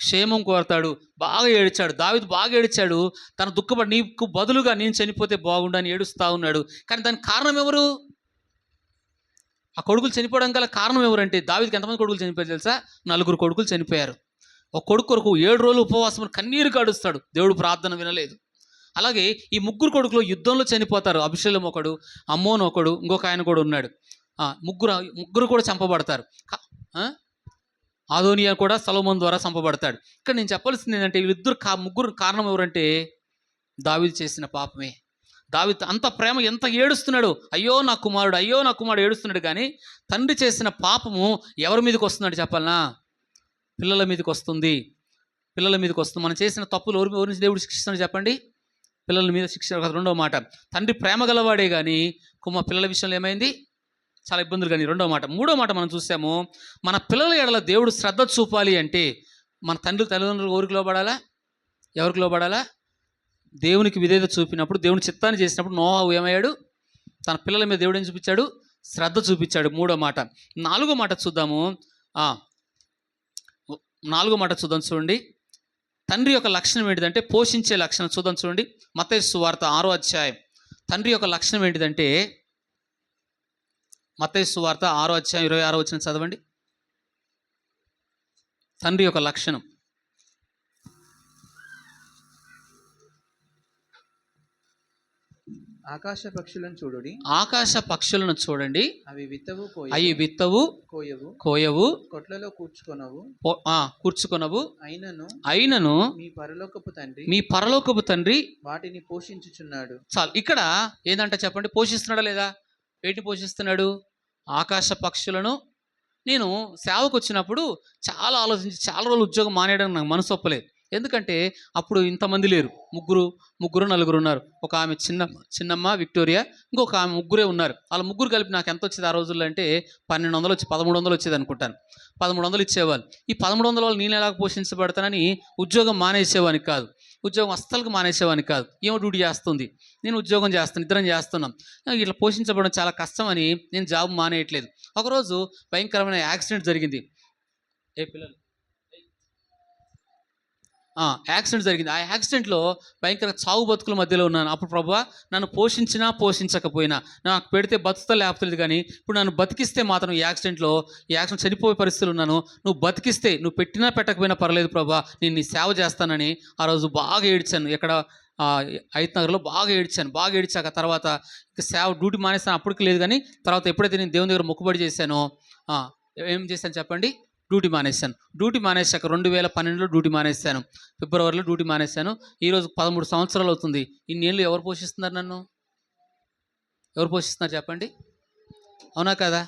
క్షేమం కోరుతాడు. బాగా ఏడ్చాడు దావీదు, బాగా ఏడ్చాడు. తన దుఃఖపడి నీకు బదులుగా నేను చనిపోతే బాగుండని ఏడుస్తూ ఉన్నాడు. కానీ దానికి కారణం ఎవరు? ఆ కొడుకులు చనిపోవడం గల కారణం ఎవరంటే, దావీదుకి ఎంతమంది కొడుకులు చనిపోయారు తెలుసా? 4 కొడుకులు చనిపోయారు. ఒక కొడుకు కొరకు 7 రోజులు ఉపవాసం కన్నీరు కాడుస్తాడు. దేవుడు ప్రార్థన వినలేదు. అలాగే ఈ 3 కొడుకులు యుద్ధంలో చనిపోతారు. అభిషేలం ఒకడు, అమ్మోను ఒకడు, ఇంకొక ఆయన కూడా ఉన్నాడు. ముగ్గురు కూడా చంపబడతారు. ఆదోనియా కూడా సొలొమోను ద్వారా చంపబడతాడు. ఇక్కడ నేను చెప్పాల్సింది ఏంటంటే, వీళ్ళిద్దరు ముగ్గురు కారణం ఎవరంటే దావీదు చేసిన పాపమే. దావీదు అంత ప్రేమ, ఎంత ఏడుస్తున్నాడు, అయ్యో నా కుమారుడు, అయ్యో నా కుమారుడు ఏడుస్తున్నాడు. కానీ తండ్రి చేసిన పాపము ఎవరి మీదకి వస్తున్నాడు చెప్పాలనా? పిల్లల మీదకి వస్తుంది. మనం చేసిన తప్పులు ఎవరి నుంచి దేవుడు శిక్షిస్తున్నాడు చెప్పండి? పిల్లల మీద శిక్ష. రెండవ మాట, తండ్రి ప్రేమ గలవాడే కానీ పిల్లల విషయంలో ఏమైంది? చాలా ఇబ్బందులు. కానీ రెండవ మాట. మూడో మాట మనం చూసాము, మన పిల్లల ఎడల దేవుడు శ్రద్ధ చూపాలి అంటే మన తల్లిదండ్రులు ఎవరికి లోబడాలా? ఎవరికి లోబడాలా? దేవునికి విధేయత చూపినప్పుడు, దేవుని చిత్తాన్ని చేసినప్పుడు నోహు ఏమయ్యాడు? తన పిల్లల మీద దేవుడు ఏం చూపించాడు? శ్రద్ధ చూపించాడు. మూడో మాట. నాలుగో మాట చూద్దాము. చూడండి. తండ్రి యొక్క లక్షణం ఏంటిదంటే పోషించే లక్షణం. చూడండి మత్తయి సువార్త 6వ అధ్యాయం. తండ్రి యొక్క లక్షణం ఏంటిదంటే, మత్తయి సువార్త 6వ అధ్యాయం 26వ వచనం చదవండి. తండ్రి యొక్క లక్షణం. ఆకాశ పక్షులను చూడండి, అవి విత్తవు, కోయవు, కొట్లలో కూర్చుకొనవు, అయినను మీ పరలోకపు తండ్రి వాటిని పోషించుచున్నాడు. చాలు. ఇక్కడ ఏందంటే చెప్పండి, పోషిస్తున్నాడా లేదా? వేటిని పోషిస్తున్నాడు? ఆకాశ పక్షులను. నేను సేవకు వచ్చినప్పుడు చాలా ఆలోచించి, చాలా రోజులు ఉద్యోగం మానేయడానికి నాకు మనసు ఒప్పలేదు. ఎందుకంటే అప్పుడు ఇంతమంది లేరు, ముగ్గురు నలుగురు ఉన్నారు. ఒక ఆమె చిన్నమ్మ విక్టోరియా, ఇంకొక ఆమె, ముగ్గురే ఉన్నారు. వాళ్ళ ముగ్గురు కలిపి నాకు ఎంత వచ్చేది ఆ రోజుల్లో అంటే 1200 1300 వచ్చేది అనుకుంటాను. 1300 ఇచ్చేవాళ్ళు. ఈ 1300 వాళ్ళు నేను ఎలాగ పోషించబడతానని ఉద్యోగం మానేసేవానికి కాదు. ఉద్యోగం అస్సలు మానేసేవాడిని కాదు. ఏమో డ్యూటీ చేస్తుంది, నేను ఉద్యోగం చేస్తాను, ఇద్దరం చేస్తున్నాం. ఇట్లా పోషించబడడం చాలా కష్టమని నేను జాబ్ మానేయట్లేదు. ఒకరోజు భయంకరమైన యాక్సిడెంట్ జరిగింది. ఏ పిల్లలు యాక్సిడెంట్ జరిగింది. ఆ యాక్సిడెంట్లో భయంకర చావు బతుకుల మధ్యలో ఉన్నాను. అప్పుడు ప్రభువా, నన్ను పోషించినా పోషించకపోయినా, నాకు పెడితే బతుకుతా లేకపోలేదు, కానీ ఇప్పుడు నన్ను బతికిస్తే మాత్రం ఈ యాక్సిడెంట్ చనిపోయే పరిస్థితులు ఉన్నాను, నువ్వు బతికిస్తే, నువ్వు పెట్టినా పెట్టకపోయినా పర్లేదు ప్రభువా, నేను నీ సేవ చేస్తానని ఆ రోజు బాగా ఏడ్చాను. ఎక్కడ ఐత్ నగర్లో బాగా ఏడ్చాక తర్వాత ఇక సేవ డ్యూటీ మానేస్తాను అప్పటికి లేదు, కానీ తర్వాత ఎప్పుడైతే నేను దేవుని దగ్గర మొక్కుబడి చేశానో ఏం చేశాను చెప్పండి, డ్యూటీ మానేశాక 2012లో డ్యూటీ మానేశాను. ఫిబ్రవరిలో డ్యూటీ మానేశాను. ఈరోజు 13 సంవత్సరాలు అవుతుంది. ఇన్నేళ్ళు ఎవరు పోషిస్తున్నారు నన్ను? ఎవరు పోషిస్తున్నారు చెప్పండి? అవునా కదా?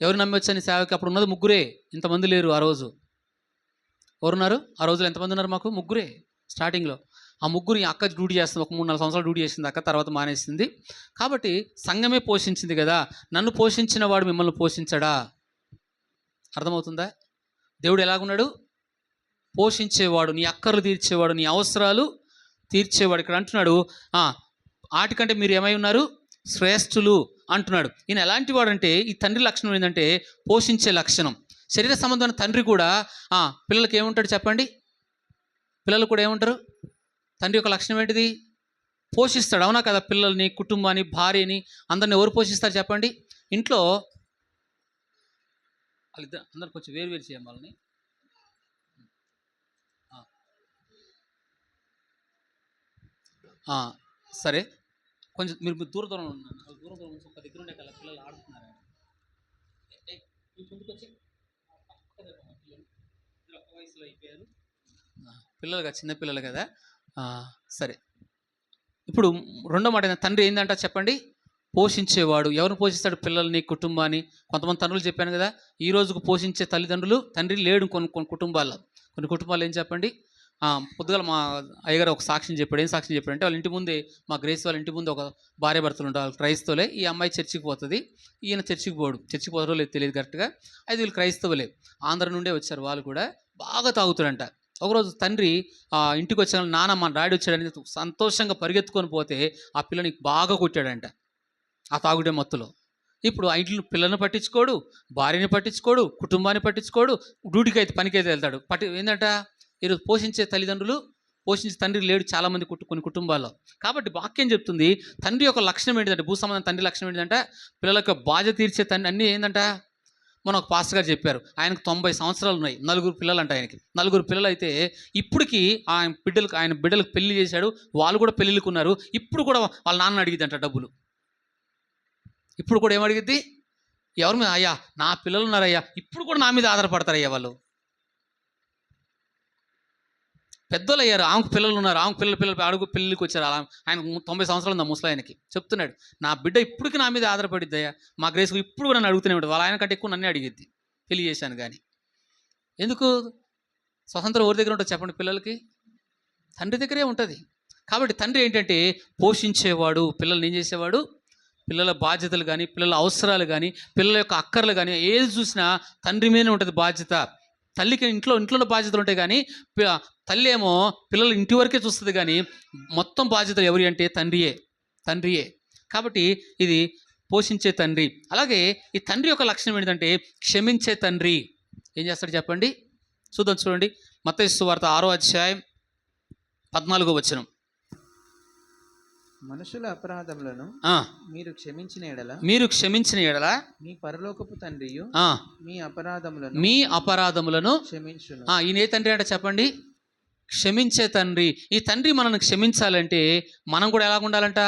ఎవరు నమ్మి వచ్చాను సేవకి? అప్పుడు ఉన్నది ముగ్గురే, ఇంతమంది లేరు. ఆ రోజు ఎవరున్నారు? ఆ రోజులో ఎంతమంది ఉన్నారు? మాకు ముగ్గురే స్టార్టింగ్లో. ఆ ముగ్గురు ఈ అక్క డ్యూటీ చేస్తుంది, ఒక 3-4 సంవత్సరాలు డ్యూటీ చేసింది అక్క, తర్వాత మానేసింది. కాబట్టి సంఘమే పోషించింది కదా. నన్ను పోషించిన వాడు మిమ్మల్ని పోషించడా? అర్థమవుతుందా? దేవుడు ఎలాగున్నాడు? పోషించేవాడు, నీ అక్కర్లు తీర్చేవాడు, నీ అవసరాలు తీర్చేవాడు. ఇక్కడ అంటున్నాడు వాటికంటే మీరు ఏమై ఉన్నారు? శ్రేష్ఠులు అంటున్నాడు. ఈయన ఎలాంటి వాడంటే, ఈ తండ్రి లక్షణం ఏంటంటే పోషించే లక్షణం. శరీర సంబంధమైన తండ్రి కూడా పిల్లలకి ఏముంటాడు చెప్పండి? పిల్లలు కూడా ఏముంటారు? తండ్రి యొక్క లక్షణం ఏంటిది? పోషిస్తాడు. అవునా కదా? పిల్లల్ని, కుటుంబాన్ని, భార్యని, అందరిని ఎవరు పోషిస్తారు చెప్పండి? ఇంట్లో వాళ్ళిద్దరు అందరు కొంచెం వేరు చేయం వాళ్ళని. సరే, కొంచెం మీరు దూరం ఉన్నారు, దూరం ఒక దగ్గర ఉండే కదా, పిల్లలు ఆడుతున్నారు. వయసులో అయిపోయారు పిల్లలుగా, చిన్నపిల్లలు కదా. సరే, ఇప్పుడు రెండో మాట తండ్రి ఏంటంట చెప్పండి? పోషించేవాడు. ఎవరిని పోషిస్తాడు? పిల్లల్ని, కుటుంబాన్ని. కొంతమంది తండ్రులు చెప్పాను కదా, ఈ రోజుకు పోషించే తల్లిదండ్రులు, తండ్రి లేడు కొన్ని కుటుంబాల్లో. కొన్ని కుటుంబాలు ఏం చెప్పండి, పొద్దుగాల మా అయ్యగారు ఒక సాక్ష్యం చెప్పాడు. ఏం సాక్ష్యం చెప్పాడు అంటే, వాళ్ళ ఇంటి ముందే, మా గ్రేస్ వాళ్ళ ఇంటి ముందు ఒక భార్య భర్తలు ఉంటారు, వాళ్ళు క్రైస్తవులే. ఈ అమ్మాయి చర్చికి పోతుంది, ఈయన చర్చికి పోతారో లేదు తెలియదు కరెక్ట్గా. అయితే వీళ్ళు క్రైస్తవులే, ఆంధ్ర నుండే వచ్చారు. వాళ్ళు కూడా బాగా తాగుతాడంట. ఒకరోజు తండ్రి ఇంటికి వచ్చాక, నాన్న మా డాడీ వచ్చాడని సంతోషంగా పరిగెత్తుకొని పోతే ఆ పిల్లని బాగా కొట్టాడంట ఆ తాగుడే మత్తులో. ఇప్పుడు ఆ ఇంట్లో పిల్లల్ని పట్టించుకోడు, భార్యని పట్టించుకోడు, కుటుంబాన్ని పట్టించుకోడు, డ్యూటీకి అయితే పనికైతే వెళ్తాడు. ఏంటంట, ఈరోజు పోషించే తల్లిదండ్రులు, పోషించే తండ్రి లేడు చాలామంది కొన్ని కుటుంబాల్లో. కాబట్టి వాక్యం చెప్తుంది తండ్రి యొక్క లక్షణం ఏంటిదంటే, భూసంబంధం తండ్రి లక్షణం ఏంటంటే పిల్లలకు బాధ్యత తీర్చే తండ్రి. అన్నీ ఏంటంట, మన ఒక పాస్టర్ గారు చెప్పారు, ఆయనకు 90 సంవత్సరాలు ఉన్నాయి, 4 పిల్లలు అంట ఆయనకి. 4 పిల్లలు అయితే ఇప్పటికీ ఆయన బిడ్డలకు పెళ్లి చేశాడు, వాళ్ళు కూడా పెళ్ళిళ్ళకు ఉన్నారు. ఇప్పుడు కూడా వాళ్ళ నాన్న అడిగిద్దంట డబ్బులు. ఇప్పుడు కూడా ఏమడిగిద్ది? ఎవరి మీద? అయ్యా నా పిల్లలు ఉన్నారయ్యా, ఇప్పుడు కూడా నా మీద ఆధారపడతారయ్యా వాళ్ళు. పెద్దోళ్ళు అయ్యారు, ఆమెకు పిల్లలు ఉన్నారు, ఆమెకు పిల్లలు అడుగు పెళ్ళికి వచ్చారు. అలా ఆయన 90 సంవత్సరాలు ఉంది ముసలాయనకి. చెప్తున్నాడు, నా బిడ్డ ఇప్పటికి నా మీద ఆధారపడిద్ది అయ్యా, మా గ్రేస్కు ఇప్పుడు కూడా నన్ను అడుగుతూనే ఉంటుంది. వాళ్ళ ఆయన కంటే ఎక్కువ నన్నే అడిగిద్ది, పెళ్లి చేశాను కానీ. ఎందుకు? స్వతంత్రం ఎవరి దగ్గర ఉంటుంది చెప్పండి? పిల్లలకి తండ్రి దగ్గరే ఉంటుంది. కాబట్టి తండ్రి ఏంటంటే పోషించేవాడు, పిల్లల్ని ఏం చేసేవాడు? పిల్లల బాధ్యతలు కానీ, పిల్లల అవసరాలు కానీ, పిల్లల యొక్క అక్కర్లు కానీ, ఏది చూసినా తండ్రి మీదనే ఉంటుంది బాధ్యత. తల్లికి ఇంట్లో బాధ్యతలు ఉంటాయి, కానీ తల్లి ఏమో పిల్లలు ఇంటి వరకే చూస్తుంది, కానీ మొత్తం బాధ్యతలు ఎవరి అంటే తండ్రియే. కాబట్టి ఇది పోషించే తండ్రి. అలాగే ఈ తండ్రి యొక్క లక్షణం ఏంటంటే క్షమించే తండ్రి. ఏం చేస్తాడు చెప్పండి? చూడండి, మత్తయి సువార్త 6వ అధ్యాయం 14వ వచనం. మనుషుల అపరాధములను మీరు క్షమించిన ఎడల మీ పరలోకపు తండ్రియు మీ అపరాధములను క్షమించును. ఈయన ఏ తండ్రి అంటే చెప్పండి? క్షమించే తండ్రి. ఈ తండ్రి మనల్ని క్షమించాలంటే మనం కూడా ఎలాగ ఉండాలంట?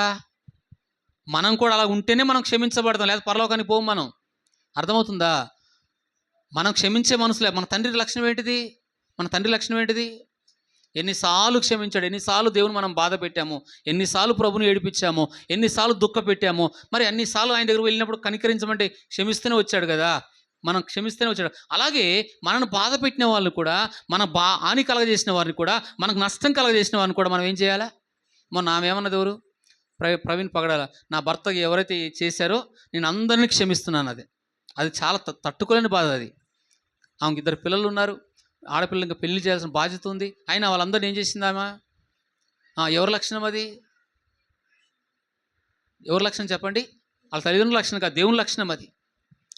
మనం కూడా అలా ఉంటేనే మనం క్షమించబడతాం, లేదా పరలోకానికి పోం మనం. అర్థమవుతుందా? మనం క్షమించే మనసులే. మన తండ్రి లక్షణం ఏంటిది? ఎన్నిసార్లు క్షమించాడు, ఎన్నిసార్లు దేవుని మనం బాధ పెట్టాము, ఎన్నిసార్లు ప్రభుని ఏడిపించాము, ఎన్నిసార్లు దుఃఖ పెట్టాము. మరి అన్నిసార్లు ఆయన దగ్గర వెళ్ళినప్పుడు కనికరించమంటే క్షమిస్తూనే వచ్చాడు కదా, మనం క్షమిస్తూనే వచ్చాడు. అలాగే మనను బాధ పెట్టిన వాళ్ళు కూడా, మన హాని కలగజేసిన వారిని కూడా, మనకు నష్టం కలగజేసిన వారిని కూడా మనం ఏం చేయాలా? మొన్న ఆమె ఏమన్నది? ఎవరు? ప్రవీణ్ పగడాల, నా భర్తకి ఎవరైతే చేశారో నేను అందరినీ క్షమిస్తున్నాను. అది చాలా తట్టుకోలేని బాధ. అది ఆమెకి 2 పిల్లలు ఉన్నారు, ఆడపిల్లలు ఇంకా పెళ్లి చేయాల్సిన బాధ్యత ఉంది. అయినా వాళ్ళందరినీ ఏం చేసింది ఆమె? ఎవరి లక్షణం అది? ఎవరి లక్షణం చెప్పండి? వాళ్ళ తల్లిదండ్రుల లక్షణం కాదు, దేవుని లక్షణం అది.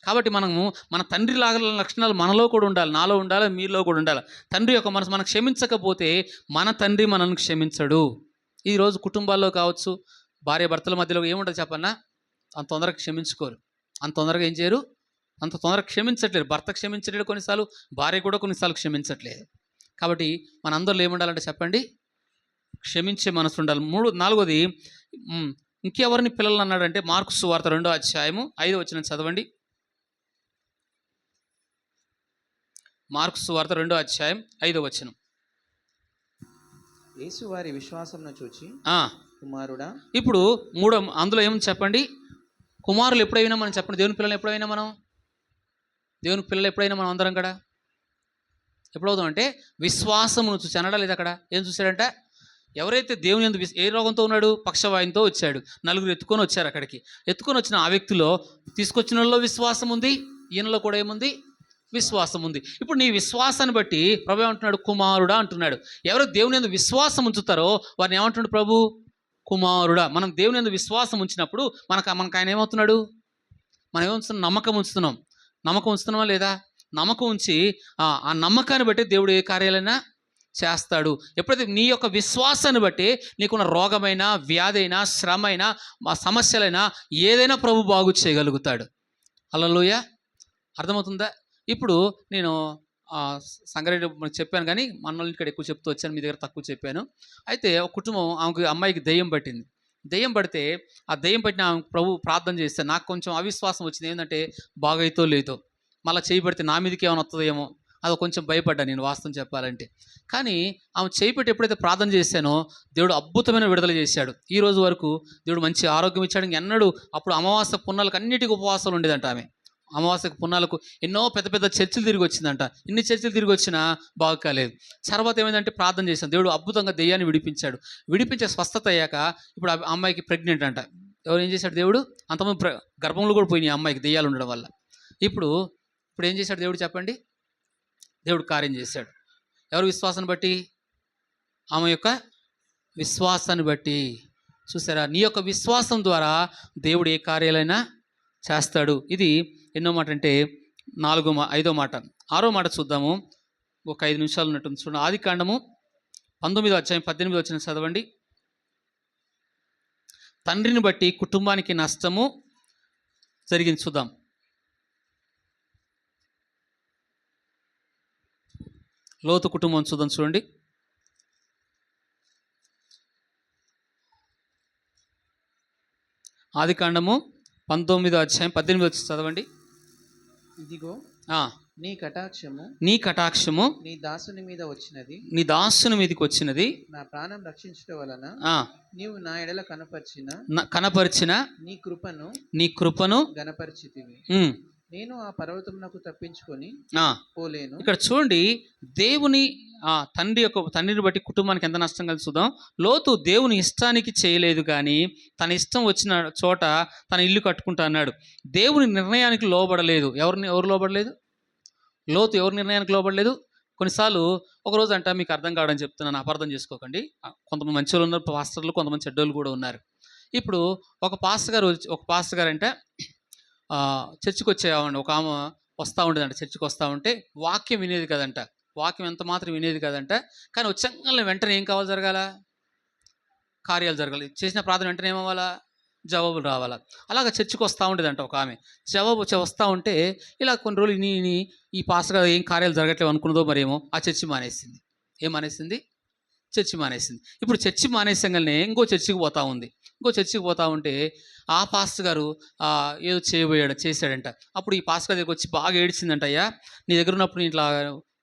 కాబట్టి మనము మన తండ్రి లాగా లక్షణాలు మనలో కూడా ఉండాలి, నాలో ఉండాలి, మీలో కూడా ఉండాలి. తండ్రి యొక్క మనసు మనం క్షమించకపోతే మన తండ్రి మనల్ని క్షమించడు. ఈరోజు కుటుంబాల్లో కావచ్చు, భార్య భర్తల మధ్యలో ఏముంటుంది చెప్పన్నా? అంత తొందరగా క్షమించుకోరు, అంత తొందరగా ఏం చేయరు, అంత తొందరగా క్షమించట్లేదు. భర్త క్షమించట్లేదు కొన్నిసార్లు, భార్య కూడా కొన్నిసార్లు క్షమించట్లేదు. కాబట్టి మన అందరిలో ఏముండాలంటే చెప్పండి? క్షమించే మనసు ఉండాలి. 4వది ఇంకెవరిని పిల్లలు అన్నాడంటే మార్కు సువార్త 2వ అధ్యాయము 5వ వచనం చదవండి. మార్కు సువార్త 2వ అధ్యాయం 5వ వచనం. యేసు వారి విశ్వాసమును చూచి కుమారుడా. ఇప్పుడు అందులో ఏముంది చెప్పండి? కుమారులు ఎప్పుడైనా మనం చెప్పండి, దేవుని పిల్లలు ఎప్పుడైనా మనం, దేవుని పిల్లలు ఎప్పుడైనా మనం అందరం కూడా ఎప్పుడవుతాం అంటే విశ్వాసమును చూసి అనడా లేదు. అక్కడ ఏం చూశాడంటే, ఎవరైతే దేవుని యందు ఏ రోగంతో ఉన్నాడు? పక్షవాయువుతో వచ్చాడు. 4 ఎత్తుకొని వచ్చారు అక్కడికి. ఎత్తుకొని వచ్చిన ఆ వ్యక్తిలో తీసుకొచ్చిన వాళ్ళలో విశ్వాసం ఉంది, ఈయనలో కూడా ఏముంది? విశ్వాసం ఉంది. ఇప్పుడు నీ విశ్వాసాన్ని బట్టి ప్రభు ఏమంటున్నాడు? కుమారుడా అంటున్నాడు. ఎవరు దేవుని యందు విశ్వాసం ఉంచుతారో వారిని ఏమంటున్నాడు ప్రభు? కుమారుడా. మనం దేవుని యందు విశ్వాసం ఉంచినప్పుడు మనకు ఆయన ఏమవుతున్నాడు? మనం ఏముంచుతున్నాం? నమ్మకం ఉంచుతున్నాం. నమ్మకం ఉంచుతున్నామా లేదా? నమ్మకం ఉంచి ఆ నమ్మకాన్ని బట్టి దేవుడు ఏ కార్యాలైనా చేస్తాడు. ఎప్పుడైతే నీ యొక్క విశ్వాసాన్ని బట్టి నీకున్న రోగమైనా, వ్యాధైనా, శ్రమైనా, సమస్యలైనా ఏదైనా ప్రభు బాగు చేయగలుగుతాడు. హల్లెలూయా. అర్థమవుతుందా? ఇప్పుడు నేను సంగారెడ్డి చెప్పాను, కానీ మన ఇక్కడ ఎక్కువ చెప్తూ వచ్చాను, మీ దగ్గర తక్కువ చెప్పాను. అయితే ఒక కుటుంబం, అమ్మాయికి దెయ్యం పట్టింది. దెయ్యం పడితే ఆ దెయ్యం పట్టిన ప్రభు ప్రార్థన చేస్తే నాకు కొంచెం అవిశ్వాసం వచ్చింది. ఏంటంటే బాగైతో లేదో, మళ్ళీ చేయి పడితే నా మీదకి ఏమైనా వస్తుందేమో, అది కొంచెం భయపడ్డా నేను వాస్తవం చెప్పాలంటే. కానీ ఆమె చేయి పెట్టి ఎప్పుడైతే ప్రార్థన చేశానో దేవుడు అద్భుతమైన విడుదల చేశాడు. ఈ రోజు వరకు దేవుడు మంచి ఆరోగ్యం ఇచ్చాడు. ఎన్నడూ అప్పుడు అమావాస్య పున్నాలకు అన్నిటికీ ఉపవాసాలు ఉండేదంట ఆమె. అమావాస్యకు పున్నాలకు ఎన్నో పెద్ద పెద్ద చర్చిలు తిరిగి వచ్చిందంట. ఇన్ని చర్చిలు తిరిగి వచ్చినా బాగు కాలేదు. తర్వాత ఏమైందంటే ప్రార్థన చేశాను, దేవుడు అద్భుతంగా దెయ్యాన్ని విడిపించాడు. విడిపించే స్వస్థత అయ్యాక ఇప్పుడు ఆ అమ్మాయికి ప్రెగ్నెంట్ అంట. ఎవరు ఏం చేశాడు దేవుడు? అంతమంది గర్భంలో కూడా పోయినాయి అమ్మాయికి దెయ్యాలు ఉండడం వల్ల. ఇప్పుడు ఏం చేశాడు దేవుడు చెప్పండి? దేవుడు కార్యం చేశాడు. ఎవరు విశ్వాసాన్ని బట్టి? ఆమె యొక్క విశ్వాసాన్ని బట్టి. చూసారా? నీ యొక్క విశ్వాసం ద్వారా దేవుడు ఏ కార్యాలైనా చేస్తాడు. ఇది ఎన్నో మాట అంటే 5వ మాట. 6వ మాట చూద్దాము, ఒక 5 నిమిషాలు ఉన్నట్టుంది చూడండి. ఆదికాండము 19వ అధ్యాయం 18వ వచనం చదవండి. తండ్రిని బట్టి కుటుంబానికి నష్టము జరిగింది చూద్దాం. లోతు కుటుంబం చూద్దాం చూడండి. ఆదికాండము 19వ అధ్యాయం 18వ వచనం చదవండి. ఇదిగో నీ కటాక్షము నీ దాసుని మీద వచ్చినది, నీ దాసుని మీదకి వచ్చినది. నా ప్రాణం రక్షించడం వలన నీవు నా ఎడల కనపరిచిన నీ కృపను గణపరిచితివి. నేను ఆ పర్వతమునకు తప్పించుకొని పోలేను. ఇక్కడ చూడండి, దేవుని తండ్రిని బట్టి కుటుంబానికి ఎంత నష్టం కలిసి చూద్దాం. లోతు దేవుని ఇష్టానికి చేయలేదు, కానీ తన ఇష్టం వచ్చిన చోట తన ఇల్లు కట్టుకుంటా అన్నాడు. దేవుని నిర్ణయానికి లోబడలేదు. ఎవరు లోబడలేదు? లోతు ఎవరి నిర్ణయానికి లోబడలేదు. కొన్నిసార్లు ఒకరోజు అంట, మీకు అర్థం కావడం చెప్తున్నాను, అపార్థం చేసుకోకండి. కొంతమంది మంచి వాళ్ళు ఉన్నారు పాస్టర్లు, కొంతమంది చెడ్డోళ్ళు కూడా ఉన్నారు. ఇప్పుడు ఒక పాస్టర్ గారు అంటే చర్చికి వచ్చేవాడి. ఒక ఆమె వస్తూ ఉండేదంట, చర్చికి వస్తూ ఉంటే వాక్యం వినేది కదంట. వాక్యం ఎంత మాత్రం వినేది కదంట. కానీ వచ్చంగా వెంటనే ఏం కావాలి? జరగాల కార్యాలు జరగాలి. చేసిన ప్రార్థన వెంటనే ఏమవ్వాలా? జవాబులు రావాలా. అలాగ చర్చికి వస్తూ ఉండేదంట ఒక ఆమె. జవాబు వస్తూ ఉంటే ఇలా కొన్ని రోజులు ఈ పాస్టర్ గారు ఏం కార్యాలు జరగట్లేవు అనుకున్నదో మరేమో, ఆ చర్చి మానేసింది. ఏం మానేసింది? చర్చి మానేసింది. ఇప్పుడు చర్చి మానేసంగానే ఇంకో చర్చికి పోతా ఉంటే ఆ పాస్టర్ గారు ఏదో చేశాడంట. అప్పుడు ఈ పాస్టర్ గారి దగ్గరికి వచ్చి బాగా ఏడ్చిందంట. అయ్యా, నీ దగ్గర ఉన్నప్పుడు నేను ఇట్లా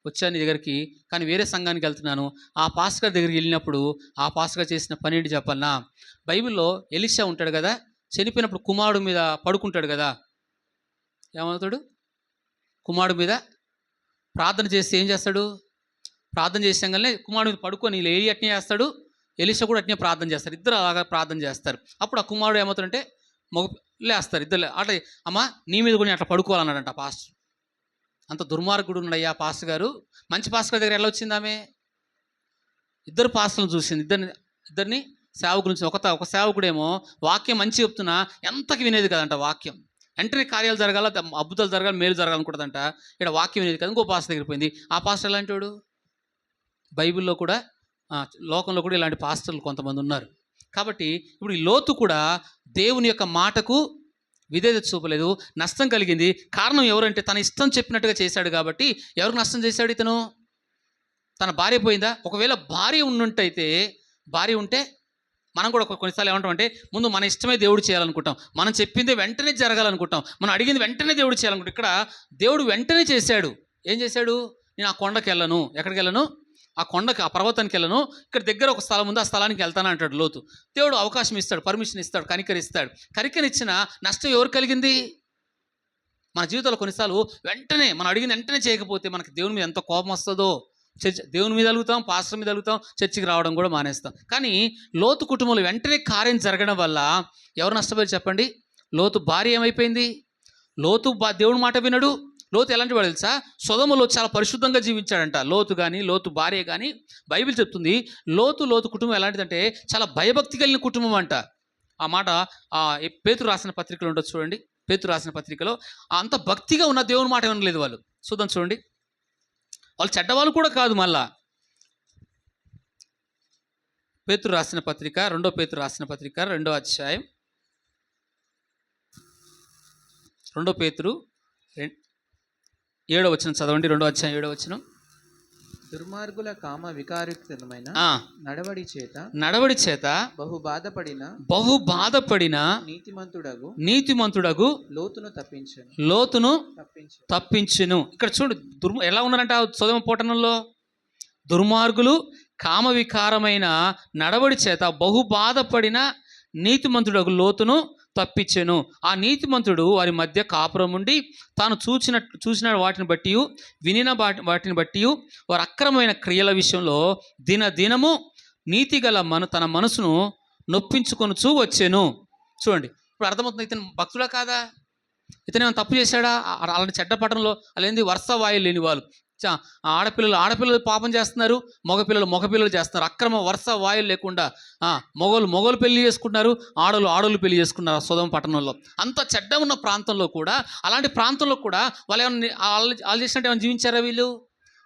వచ్చాను నీ దగ్గరికి, కానీ వేరే సంఘానికి వెళ్తున్నాను. ఆ పాస్టర్ గారి దగ్గరికి వెళ్ళినప్పుడు ఆ పాస్టర్ గారు చేసిన పని ఏంటి చెప్పాలనా? బైబిల్లో ఎలీషా ఉంటాడు కదా, చనిపోయినప్పుడు కుమారుడు మీద పడుకుంటాడు కదా, ఏమవుతాడు? కుమారుడు మీద ప్రార్థన చేస్తే ఏం చేస్తాడు? ప్రార్థన చేసాగానే కుమారుడు మీద పడుకొని ఏలి అట్నే చేస్తాడు, ఎలీషా కూడా అట్నే ప్రార్థన చేస్తారు. ఇద్దరు అలాగా ప్రార్థన చేస్తారు. అప్పుడు ఆ కుమారుడు ఏమవుతాడంటే లేస్తారు ఇద్దరు. అట్లా అమ్మా నీ మీద కూడా అట్లా పడుకోవాలన్నాడంట పాస్టర్. అంత దుర్మార్గుడు ఉన్నాడయ్యా పాస్టర్ గారు. మంచి పాస్టర్ గారి దగ్గర ఎలా వచ్చింది ఆమె? ఇద్దరు పాస్టర్లను చూసింది. ఇద్దరిని సేవకుల నుంచి ఒక సేవకుడేమో వాక్యం మంచి చెప్తున్నా ఎంతకి వినేది కదంట వాక్యం. వెంటనే కార్యాలు జరగాల, అద్భుతాలు జరగాలి, మేలు జరగాలనుకుంటుందంట. ఇక్కడ వాక్యం వినేది కదా. ఇంకో పాస్టర్ దగ్గరికి పోయింది. ఆ పాస్టర్ ఎలాంటి వాడు? బైబిల్లో కూడా లోకంలో కూడా ఇలాంటి పాస్టర్లు కొంతమంది ఉన్నారు. కాబట్టి ఇప్పుడు ఈ లోతు కూడా దేవుని యొక్క మాటకు విధేయత చూపలేదు, నష్టం కలిగింది. కారణం ఎవరంటే తన ఇష్టం చెప్పినట్టుగా చేశాడు. కాబట్టి ఎవరికి నష్టం చేశాడు ఇతను? తన భార్య పోయిందా? ఒకవేళ భార్య ఉంటే భార్య ఉంటే మనం కూడా కొన్నిసార్లు ఏమంటాం అంటే ముందు మన ఇష్టమే దేవుడు చేయాలనుకుంటాం, మనం చెప్పింది వెంటనే జరగాలనుకుంటాం, మనం అడిగింది వెంటనే దేవుడు చేయాలనుకుంటాం. ఇక్కడ దేవుడు వెంటనే చేశాడు. ఏం చేశాడు? నేను ఆ కొండకి వెళ్ళను. ఎక్కడికి వెళ్ళను? ఆ కొండకి, ఆ పర్వతానికి వెళ్ళను. ఇక్కడ దగ్గర ఒక స్థలం ఉంది, ఆ స్థలానికి వెళ్తాను అంటాడు లోతు. దేవుడు అవకాశం ఇస్తాడు, పర్మిషన్ ఇస్తాడు, కనికరిస్తాడు. కనికరిచ్చిన నష్టం ఎవరు కలిగింది? మన జీవితంలో కొన్నిసార్లు వెంటనే మనం అడిగింది వెంటనే చేయకపోతే మనకి దేవుని మీద ఎంత కోపం వస్తుందో. దేవుని మీద అలుగుతాం, పాస్టర్ మీద అలుగుతాం, చర్చికి రావడం కూడా మానేస్తాం. కానీ లోతు కుటుంబంలో వెంటనే కార్యం జరగడం వల్ల ఎవరు నష్టపోయారు చెప్పండి? లోతు భార్య ఏమైపోయింది? లోతు దేవుని మాట వినడు. లోతు ఎలాంటి వాడు తెలుసా? సొదొమలో చాలా పరిశుద్ధంగా జీవించాడంట. లోతు కానీ, లోతు భార్య కానీ. బైబిల్ చెప్తుంది లోతు కుటుంబం ఎలాంటిదంటే చాలా భయభక్తి కలిగిన కుటుంబం అంట. ఆ మాట పేతురు రాసిన పత్రికలో ఉంటుంది చూడండి. పేతురు రాసిన పత్రికలో అంత భక్తిగా ఉన్న దేవుని మాట వినలేదు వాళ్ళు. చూద్దాం చూడండి. వాళ్ళు చెడ్డవాళ్ళు కూడా కాదు. మళ్ళా పేతురు రాసిన పత్రిక, 2 పేతురు రాసిన పత్రిక 2వ అధ్యాయం, 2 పేతురు 7వ వచనం చదవండి. 2వ అధ్యాయం 7వ వచనం. దుర్మార్గుల కామ వికారయుక్తమైన నడవడి చేత బహు బాధపడిన నీతిమంతుడగు లోతును తప్పించును. ఇక్కడ చూడు ఎలా ఉన్నారంట సొదొమ పట్టణంలో. దుర్మార్గులు కామ వికారమైన నడవడి చేత బహు బాధపడిన నీతిమంతుడగు లోతును తప్పించెను. ఆ నీతిమంతుడు వారి మధ్య కాపురం ఉండి తాను చూసిన వాటిని బట్టి, వినిన వాటిని బట్టి వారి అక్రమమైన క్రియల విషయంలో దినదినము నీతిగల తన మనసును నొప్పించుకొనుచూ వచ్చెను. చూడండి, ఇప్పుడు అర్థమవుతుంది. ఇతను భక్తుడా కాదా? ఇతను ఏమైనా తప్పు చేశాడా? అలాంటి చెడ్డ పట్టణంలో అలాంటి వరుస వాయులు లేని వాళ్ళు. ఆడపిల్లలు పాపం చేస్తున్నారు, మగపిల్లలు చేస్తున్నారు. అక్రమ వరుస వాయులు లేకుండా మొగలు పెళ్లి చేసుకుంటున్నారు, ఆడోళ్ళు పెళ్లి చేసుకున్నారు. ఆ సొదొమ పట్టణంలో అంత చెడ్డ ఉన్న ప్రాంతంలో కూడా, అలాంటి ప్రాంతంలో కూడా వాళ్ళు వాళ్ళు చేసినట్టు ఏమైనా జీవించారా? వీళ్ళు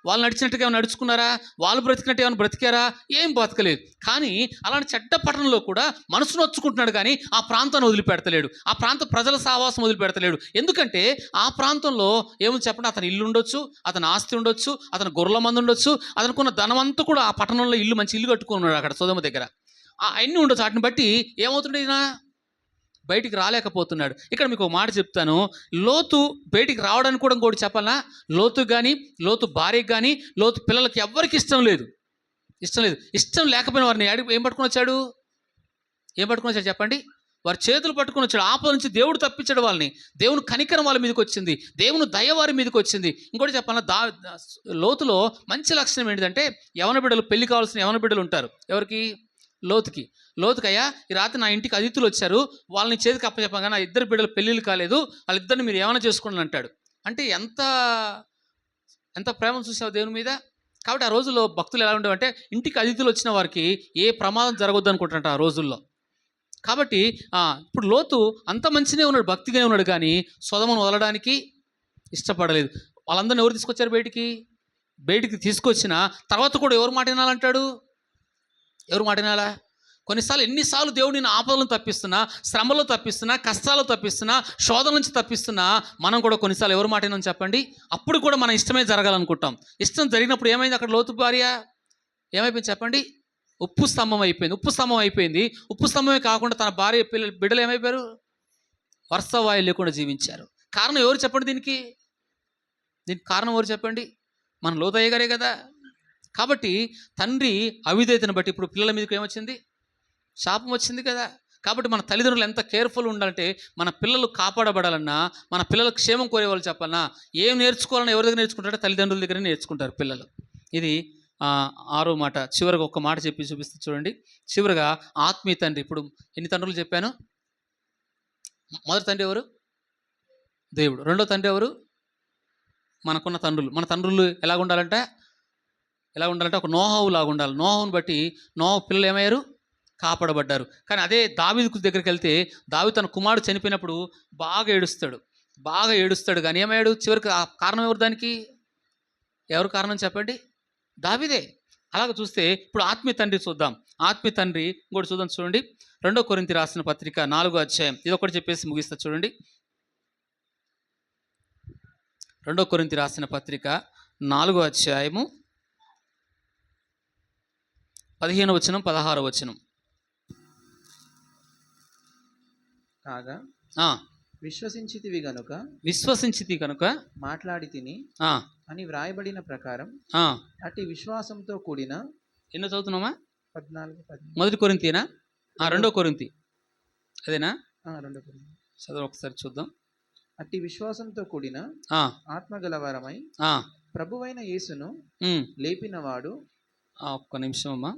వాళ్ళు నడిచినట్టుగా ఏమైనా నడుచుకున్నారా? వాళ్ళు బ్రతికినట్టు ఏమైనా బ్రతికారా? ఏం బ్రతకలేదు. కానీ అలాంటి చెడ్డ పట్టణంలో కూడా మనసును వచ్చుకుంటున్నాడు, కానీ ఆ ప్రాంతాన్ని వదిలిపెడతలేడు, ఆ ప్రాంత ప్రజల సావాసం వదిలిపెడతలేడు. ఎందుకంటే ఆ ప్రాంతంలో ఏమో చెప్పండి, అతని ఇల్లు ఉండొచ్చు, అతని ఆస్తి ఉండొచ్చు, అతని గొర్రెల మంది ఉండొచ్చు, అతనుకున్న ధనమంతా కూడా ఆ పట్టణంలో మంచి ఇల్లు కట్టుకున్నాడు అక్కడ సొదొమ దగ్గర. అన్నీ ఉండొచ్చు. వాటిని బట్టి ఏమవుతుండే ఈయన బయటికి రాలేకపోతున్నాడు. ఇక్కడ మీకు ఒక మాట చెప్తాను. లోతు బయటికి రావడానికి కూడా ఇంకోటి చెప్పాలా? లోతు కానీ, లోతు భార్యకి కానీ, లోతు పిల్లలకి ఎవ్వరికి ఇష్టం లేదు. ఇష్టం లేకపోయినా వారిని ఏం పట్టుకుని వచ్చాడు? చెప్పండి. వారి చేతులు పట్టుకుని వచ్చాడు. ఆపద నుంచి దేవుడు తప్పించాడు వాళ్ళని. దేవుని కనికరం వాళ్ళ మీదకి వచ్చింది, దేవుని దయ వారి మీదకి వచ్చింది. ఇంకోటి చెప్పాలా? లోతులో మంచి లక్షణం ఏంటిదంటే యవన బిడ్డలు, పెళ్లి కావాల్సిన యవన బిడ్డలు ఉంటారు. ఎవరికి? లోతుకయ్యా ఈ రాత్రి నా ఇంటికి అతిథులు వచ్చారు, వాళ్ళని చేతికి అప్పచెప్పాగా నా 2 బిడ్డలు పెళ్ళిళ్ళు కాలేదు, వాళ్ళిద్దరిని మీరు ఏమైనా చేసుకోండి అంటాడు. అంటే ఎంత ప్రేమ చూసావు దేవుని మీద. కాబట్టి ఆ రోజుల్లో భక్తులు ఎలా ఉండేవంటే ఇంటికి అతిథులు వచ్చిన వారికి ఏ ప్రమాదం జరగొద్దు అనుకుంటారంట ఆ రోజుల్లో. కాబట్టి ఇప్పుడు లోతు అంత మంచినే ఉన్నాడు, భక్తిగానే ఉన్నాడు, కానీ సొదొమను వదలడానికి ఇష్టపడలేదు. వాళ్ళందరిని ఎవరు తీసుకొచ్చారు బయటికి తీసుకొచ్చిన తర్వాత కూడా ఎవరు మాట వినాలంటాడు? ఎవరు మాట వినాలా? ఎన్నిసార్లు దేవుడు నేను ఆపదలను తప్పిస్తున్నా, శ్రమలో తప్పిస్తున్నా, కష్టాలు తప్పిస్తున్నా, శోధన నుంచి తప్పిస్తున్నా, మనం కూడా కొన్నిసార్లు ఎవరు మాట వినాలని చెప్పండి? అప్పుడు కూడా మన ఇష్టమే జరగాలనుకుంటాం. ఇష్టం జరిగినప్పుడు ఏమైంది? అక్కడ లోతు భార్య ఏమైపోయింది చెప్పండి? ఉప్పు స్తంభం అయిపోయింది. ఉప్పు స్తంభమే కాకుండా తన భార్య బిడ్డలు ఏమైపోయారు? వరుస వాయులు లేకుండా జీవించారు. కారణం ఎవరు చెప్పండి? దీనికి కారణం ఎవరు చెప్పండి? మన లోతయ్య గారే కదా. కాబట్టి తండ్రి అవిధేయతను బట్టి ఇప్పుడు పిల్లల మీదకి ఏమొచ్చింది? శాపం వచ్చింది కదా. కాబట్టి మన తల్లిదండ్రులు ఎంత కేర్ఫుల్ ఉండాలంటే మన పిల్లలు కాపాడబడాలన్నా, మన పిల్లల క్షేమం కోరే వాళ్ళు చెప్పాలన్నా, ఏం నేర్చుకోవాలన్నా ఎవరి దగ్గర నేర్చుకుంటారో తల్లిదండ్రుల దగ్గర నేర్చుకుంటారు పిల్లలు. ఇది 6వ మాట. చివరిగా ఒక మాట చెప్పి చూపిస్తే చూడండి. చివరిగా ఆత్మీయ తండ్రి. ఇప్పుడు ఎన్ని తండ్రులు చెప్పాను? మొదటి తండ్రి ఎవరు? దేవుడు. రెండో తండ్రి ఎవరు? మనకున్న తండ్రులు. మన తండ్రులు ఎలా ఉండాలంటే ఒక నోహవు లాగా ఉండాలి. నోహవుని బట్టి నోహవు పిల్లలు ఏమయ్యారు? కాపాడబడ్డారు. కానీ అదే దావీదు దగ్గరికి వెళ్తే దావీదు తన కుమారుడు చనిపోయినప్పుడు బాగా ఏడుస్తాడు కానీ ఏమయ్యాడు చివరికి? ఆ కారణం ఎవరు దానికి? ఎవరు కారణం చెప్పండి? దావీదే. అలాగ చూస్తే ఇప్పుడు ఆత్మీయ తండ్రి చూద్దాం. ఆత్మీయ తండ్రి ఇంకోటి చూద్దాం, చూడండి. 2 కొరింథీ రాసిన పత్రిక 4వ అధ్యాయం. ఇది ఒకటి చెప్పేసి ముగిస్తా చూడండి. 2 కొరింథీ రాసిన పత్రిక 4వ అధ్యాయము 15వ వచనం 16వ వచనం. కాగా ఆ, విశ్వసించితివి గనుక విశ్వసించితి కనుక మాట్లాడి తిని ఆ, అని వ్రాయబడిన ప్రకారం ఆ. అట్టి విశ్వాసంతో కూడిన ఎన్నో చదువుతున్నామా? 14 మొదటి కొరింథీనా? 2 కొరింథీ అదేనా? 2 కొరింథీ. చదువు ఒకసారి చూద్దాం. అట్టి విశ్వాసంతో కూడిన ఆ, ఆత్మగలవారమై ఆ, ప్రభువైన యేసును ఉమ్. లేపినవాడు. ఒక్క నిమిషం అమ్మా,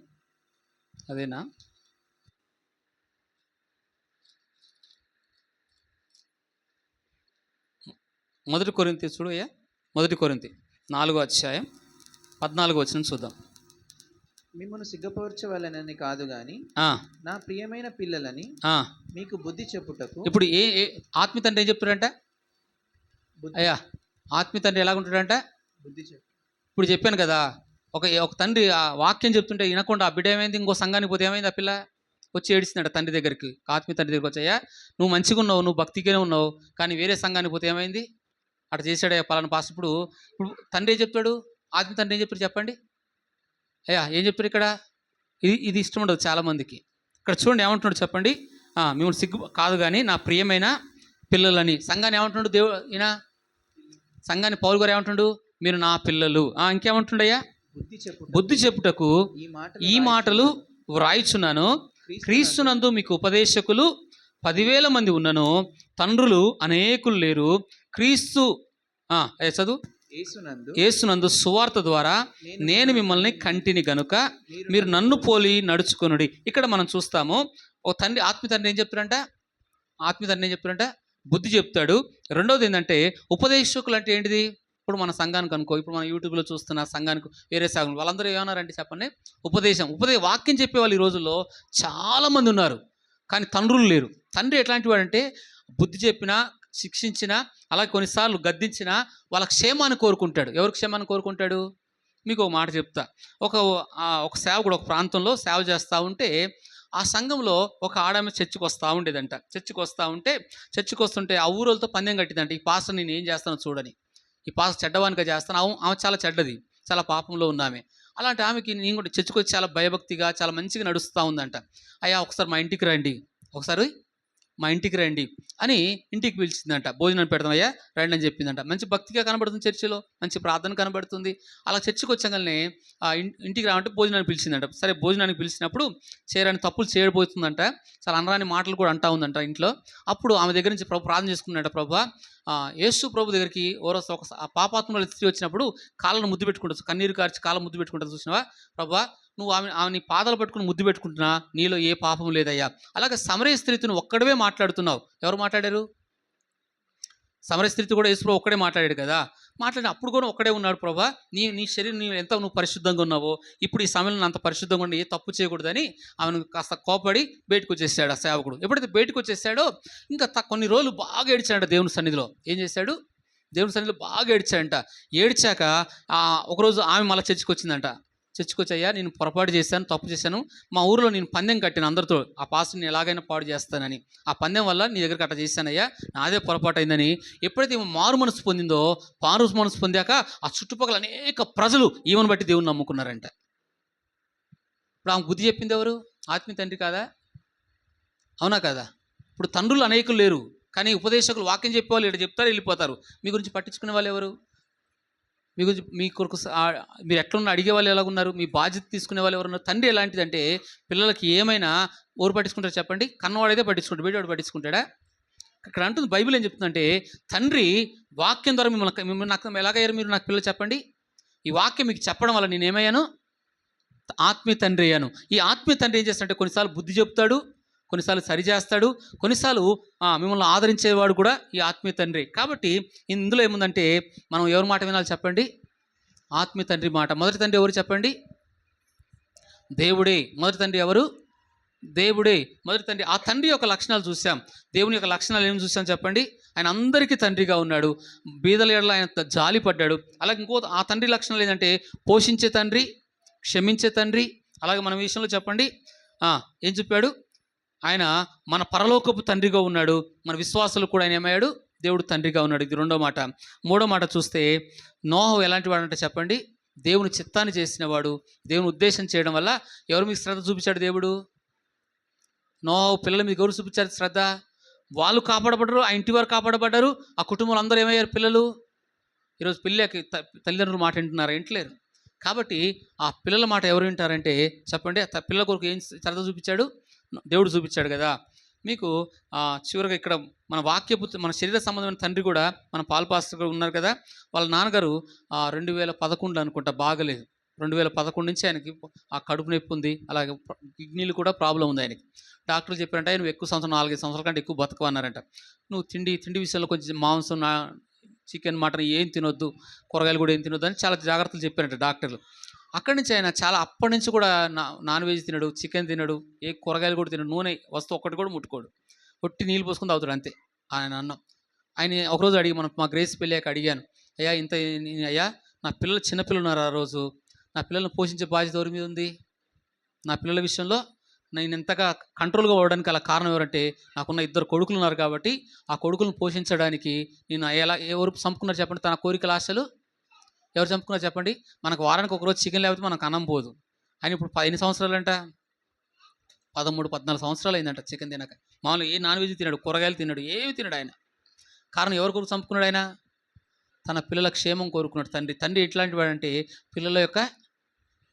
అదేనా? మొదటి కొరింథీ చూడు అయ్యా. మొదటి కొరింథీ 4వ అధ్యాయం 14వ వచనం చూద్దాం. మిమ్మల్ని సిగ్గపరచవలనని కాదు గాని ఆ, నా ప్రియమైన పిల్లలని ఆ. మీకు బుద్ధి చెప్పుటకు. ఇప్పుడు ఆత్మీయ తండ్రి ఏం చెప్తాడంట? బుద్ధి అయ్యా, ఆత్మీయ తండ్రి ఎలాగుంటాడంట? బుద్ధి చెప్పు. ఇప్పుడు చెప్పాను కదా, ఒక తండ్రి ఆ వాక్యం చెప్తుంటే వినకుండా ఆ బిడ్డ ఏమైంది? ఇంకో సంఘానికి పోతే ఏమైంది? ఆ పిల్ల వచ్చి ఏడిస్తున్నాడు తండ్రి దగ్గరికి, ఆత్మీయ తండ్రి దగ్గరికి వచ్చాయా, నువ్వు మంచిగా ఉన్నావు, నువ్వు భక్తిగానే ఉన్నావు, కానీ వేరే సంఘానికి పోతే ఏమైంది? అటు చేశాడే పలానా పాస్. ఇప్పుడు తండ్రి ఏం చెప్తాడు? ఆత్మీయ తండ్రి ఏం చెప్పారు చెప్పండి అయ్యా? ఏం చెప్పారు ఇక్కడ? ఇది ఇష్టం ఉండదు చాలామందికి. ఇక్కడ చూడండి ఏమంటున్నాడు చెప్పండి. మిమ్మల్ని సిగ్గు కాదు కానీ నా ప్రియమైన పిల్లలని. సంఘాన్ని ఏమంటున్నాడు దేవుడు? ఈయన సంఘాన్ని పౌలు గారు ఏమంటున్నాడు? మీరు నా పిల్లలు. ఇంకేమంటుండయ్యా? బుద్ధి చెప్పుటకు ఈ మాటలు వ్రాయిచున్నాను. క్రీస్తునందు మీకు ఉపదేశకులు 10,000 మంది ఉన్నను, తండ్రులు అనేకులు లేరు. క్రీస్తు చదువు. యేసునందు సువార్త ద్వారా నేను మిమ్మల్ని కంటిని గనుక మీరు నన్ను పోలి నడుచుకొనుడి. ఇక్కడ మనం చూస్తాము, ఓ తండ్రి ఆత్మీయ తండ్రి ఏం చెప్తారంట? బుద్ధి చెప్తాడు. రెండవది ఏంటంటే ఉపదేశకులు అంటే ఏంటిది? ఇప్పుడు మన సంఘానికి అనుకో, ఇప్పుడు మనం యూట్యూబ్లో చూస్తున్న సంఘానికి వేరే సంఘం వాళ్ళందరూ ఏమన్నారంటే చెప్పండి, వాక్యం చెప్పేవాళ్ళు ఈ రోజుల్లో చాలామంది ఉన్నారు, కానీ తండ్రులు లేరు. తండ్రి ఎట్లాంటి వాడంటే బుద్ధి చెప్పినా, శిక్షించినా, అలాగే కొన్నిసార్లు గద్దించినా వాళ్ళ క్షేమాన్ని కోరుకుంటాడు. ఎవరి క్షేమాన్ని కోరుకుంటాడు? మీకు ఒక మాట చెప్తా. ఒక సేవకుడు ఒక ప్రాంతంలో సేవ చేస్తూ ఉంటే ఆ సంఘంలో ఒక ఆడమే చర్చికి వస్తూ ఉండేదంట. చర్చికి వస్తుంటే ఆ ఊరోళ్ళతో పందెం కట్టిందంట, ఈ పాస్టర్ నేను ఏం చేస్తానో చూడని. ఈ పాస్టర్ చెడ్డవానిగా చేస్తాను. ఆమె చాలా చెడ్డది, చాలా పాపంలో ఉన్నామే. అలాంటి ఆమెకి నేను కూడా చర్చికి వచ్చి చాలా భయభక్తిగా చాలా మంచిగా నడుస్తూ ఉందంట. అయ్యా ఒకసారి మా ఇంటికి రండి అని ఇంటికి పిలిచిందంట. భోజనం పెడతాం అయ్యా రండి అని చెప్పిందంట. మంచి భక్తిగా కనబడుతుంది, చర్చిలో మంచి ప్రార్థన కనబడుతుంది. అలా చర్చికి వచ్చాకనే ఇంటికి రావంటే భోజనానికి పిలిచిందంట. సరే భోజనానికి పిలిచినప్పుడు చేయరాని తప్పులు చేయబోతుందంట, చాలా అనరాని మాటలు కూడా అంటా ఉందంట ఇంట్లో. అప్పుడు ఆమె దగ్గర నుంచి ప్రభు ప్రార్థన చేసుకున్నాడంట. ప్రభువా, యేసు ప్రభు దగ్గరికి ఒక పాపాత్మలో స్త్రీ వచ్చినప్పుడు కాళ్ళను ముద్దు పెట్టుకుంటుంది, కన్నీరు కార్చి కాళ్ళ ముద్దు పెట్టుకుంటుంది చూసినావా? ప్రభువా, నువ్వు ఆమె పాదాలు పట్టుకుని ముద్దు పెట్టుకుంటున్నా, నీలో ఏ పాపం లేదయ్యా. అలాగే సమరయ స్త్రీతో నువ్వు ఒక్కడవే మాట్లాడుతున్నావు. ఎవరు మాట్లాడారు? సమరయ స్త్రీతో కూడా యేసు ప్రభు ఒక్కడే మాట్లాడాడు కదా. మాట్లాడిన అప్పుడు కూడా ఒక్కడే ఉన్నాడు. ప్రభా, నీ శరీరం నువ్వు పరిశుద్ధంగా ఉన్నావో, ఇప్పుడు ఈ సమయంలో అంత పరిశుద్ధంగా ఉండి ఏ తప్పు చేయకూడదని ఆమెను కాస్త కోపడి బయటకు వచ్చేసాడు ఆ సేవకుడు. ఎప్పుడైతే బయటకు వచ్చేసాడో ఇంకా కొన్ని రోజులు బాగా ఏడ్చాడంట దేవుని సన్నిధిలో. ఏం చేశాడు? దేవుని సన్నిధిలో బాగా ఏడ్చాక ఒకరోజు ఆమె మళ్ళీ చర్చికి వచ్చిందంట. చర్చికి వచ్చాయా, నేను పొరపాటు చేశాను, తప్పు చేశాను, మా ఊరిలో నేను పందెం కట్టాను అందరితో, ఆ పాస్టర్ని ఎలాగైనా పాడు చేస్తానని. ఆ పందెం వల్ల నీ దగ్గరికి అట్లా చేశానయ్యా, నాదే పొరపాటు అయిందని. ఎప్పుడైతే మారు మనసు పొందాక ఆ చుట్టుపక్కల అనేక ప్రజలు ఈమెను బట్టి దేవుని నమ్ముకున్నారంట. ఇప్పుడు ఆమె బుద్ధి చెప్పింది ఎవరు? ఆత్మీయ తండ్రి కాదా? అవునా కదా? ఇప్పుడు తండ్రులు అనేకులు లేరు, కానీ ఉపదేశకులు వాక్యం చెప్పేవాళ్ళు ఇక్కడ చెప్తారు, వెళ్ళిపోతారు. మీ గురించి పట్టించుకునే వాళ్ళు ఎవరు? మీ కొరకు మీరు ఎట్లున్నా అడిగే వాళ్ళు ఎలాగున్నారు? మీ బాధ్యత తీసుకునే వాళ్ళు ఎవరున్నారు? తండ్రి ఎలాంటిదంటే పిల్లలకి ఏమైనా ఎవరు పట్టించుకుంటారు చెప్పండి? కన్నవాడైతే పట్టించుకుంటాడు, బయటవాడు పట్టించుకుంటాడా? ఇక్కడ అంటుంది బైబిల్ ఏం చెప్తుందంటే, తండ్రి వాక్యం ద్వారా మిమ్మల్ని నాకు ఎలాగయ్యారు మీరు? నాకు పిల్లలు చెప్పండి. ఈ వాక్యం మీకు చెప్పడం వల్ల నేనేమయ్యాను? ఆత్మీయ తండ్రి అయ్యాను. ఈ ఆత్మీయ తండ్రి ఏం చేస్తాడంటే కొన్నిసార్లు బుద్ధి చెప్తాడు, కొన్నిసార్లు సరిచేస్తాడు, కొన్నిసార్లు మిమ్మల్ని ఆదరించేవాడు కూడా ఈ ఆత్మీయ తండ్రి. కాబట్టి ఇందులో ఏముందంటే మనం ఎవరి మాట వినాలి చెప్పండి? ఆత్మీయ తండ్రి మాట. మొదటి తండ్రి ఎవరు చెప్పండి? దేవుడే. మొదటి తండ్రి ఎవరు? దేవుడే మొదటి తండ్రి. ఆ తండ్రి యొక్క లక్షణాలు చూసాం. దేవుని యొక్క లక్షణాలు ఏమి చూసాం చెప్పండి? ఆయన అందరికీ తండ్రిగా ఉన్నాడు. బీదల ఎడల ఆయన జాలి పడ్డాడు. అలాగే ఇంకో ఆ తండ్రి లక్షణాలు ఏంటంటే పోషించే తండ్రి, క్షమించే తండ్రి. అలాగే మన విషయంలో చెప్పండి ఏం చెప్పాడు? ఆయన మన పరలోకపు తండ్రిగా ఉన్నాడు. మన విశ్వాసులు కూడా ఆయన ఏమయ్యాడు? దేవుడు తండ్రిగా ఉన్నాడు. ఇది రెండో మాట. మూడో మాట చూస్తే నోహు ఎలాంటి వాడంటే చెప్పండి? దేవుని చిత్తాన్ని చేసినవాడు. దేవుని ఉద్దేశం చేయడం వల్ల ఎవరు మీకు శ్రద్ధ చూపించాడు? దేవుడు. నోహు పిల్లల మీద ఎవరు చూపించారు శ్రద్ధ? వాళ్ళు కాపాడబడ్డారు, ఆ ఇంటి వారు కాపాడబడ్డారు, ఆ కుటుంబంలో అందరూ ఏమయ్యారు? పిల్లలు. ఈరోజు పిల్లకి తల్లిదండ్రులు మాట వింటున్నారు? వింటలేరు. కాబట్టి ఆ పిల్లల మాట ఎవరు వింటారంటే చెప్పండి? పిల్లల కొరకు ఏం శ్రద్ధ చూపించాడు? దేవుడు చూపించాడు కదా. మీకు చివరిగా ఇక్కడ మన మన శరీర సంబంధమైన తండ్రి కూడా మన పాల్పాస్టర్ కూడా ఉన్నారు కదా. వాళ్ళ నాన్నగారు 2011 అనుకుంటా బాగలేదు. 2011 నుంచి ఆయనకి ఆ కడుపు నొప్పి ఉంది. అలాగే కిడ్నీలు కూడా ప్రాబ్లం ఉంది ఆయనకి. డాక్టర్లు చెప్పారంటే నువ్వు ఎక్కువ సంవత్సరం 4-5 సంవత్సరాల కంటే ఎక్కువ బతకవన్నారంట. నువ్వు తిండి విషయంలో కొంచెం మాంసం, చికెన్, మటన్ ఏం తినొద్దు, కూరగాయలు కూడా ఏం తినొద్దు అని చాలా జాగ్రత్తలు చెప్పారంట డాక్టర్లు. అక్కడి నుంచి ఆయన చాలా అప్పటి నుంచి కూడా నాన్ వెజ్ తినడు, చికెన్ తినడు, ఏ కూరగాయలు కూడా తినడు, నూనె వస్తువు ఒక్కటి కూడా ముట్టుకోడు, ఒట్టి నీళ్ళు పోసుకుని తాగుతాడు అంతే. ఆయన అన్నం ఆయన ఒకరోజు అడిగి మా గ్రేస్ పెళ్ళాక అడిగాను, అయ్యా అయ్యా నా పిల్లలు చిన్నపిల్లలు ఉన్నారు, ఆ రోజు నా పిల్లల్ని పోషించే బాధ్యత ఎవరి మీద ఉంది? నా పిల్లల విషయంలో నేను ఎంతగా కంట్రోల్గా అవ్వడానికి అలా కారణం ఎవరంటే నాకున్న 2 కొడుకులు ఉన్నారు కాబట్టి ఆ కొడుకులను పోషించడానికి నేను ఎవరు చంపుకున్నారు చెప్పండి? తన కోరికల ఆశలు ఎవరు చంపుకున్నారు చెప్పండి? మనకు వారానికి ఒకరోజు చికెన్ లేకపోతే మనకు అన్నం పోదు. ఆయన ఇప్పుడు ఎన్ని సంవత్సరాలంట? 13-14 సంవత్సరాలు అయిందంట చికెన్ తినక. మామూలుగా ఏ నాన్ వెజ్ తినడు, కూరగాయలు తినడు, ఏమి తినడు ఆయన. కారణం ఎవరి కొరకు చంపుకున్నాడు ఆయన? తన పిల్లల క్షేమం కోరుకున్నాడు తండ్రి. తండ్రి ఎట్లాంటి వాడంటే పిల్లల యొక్క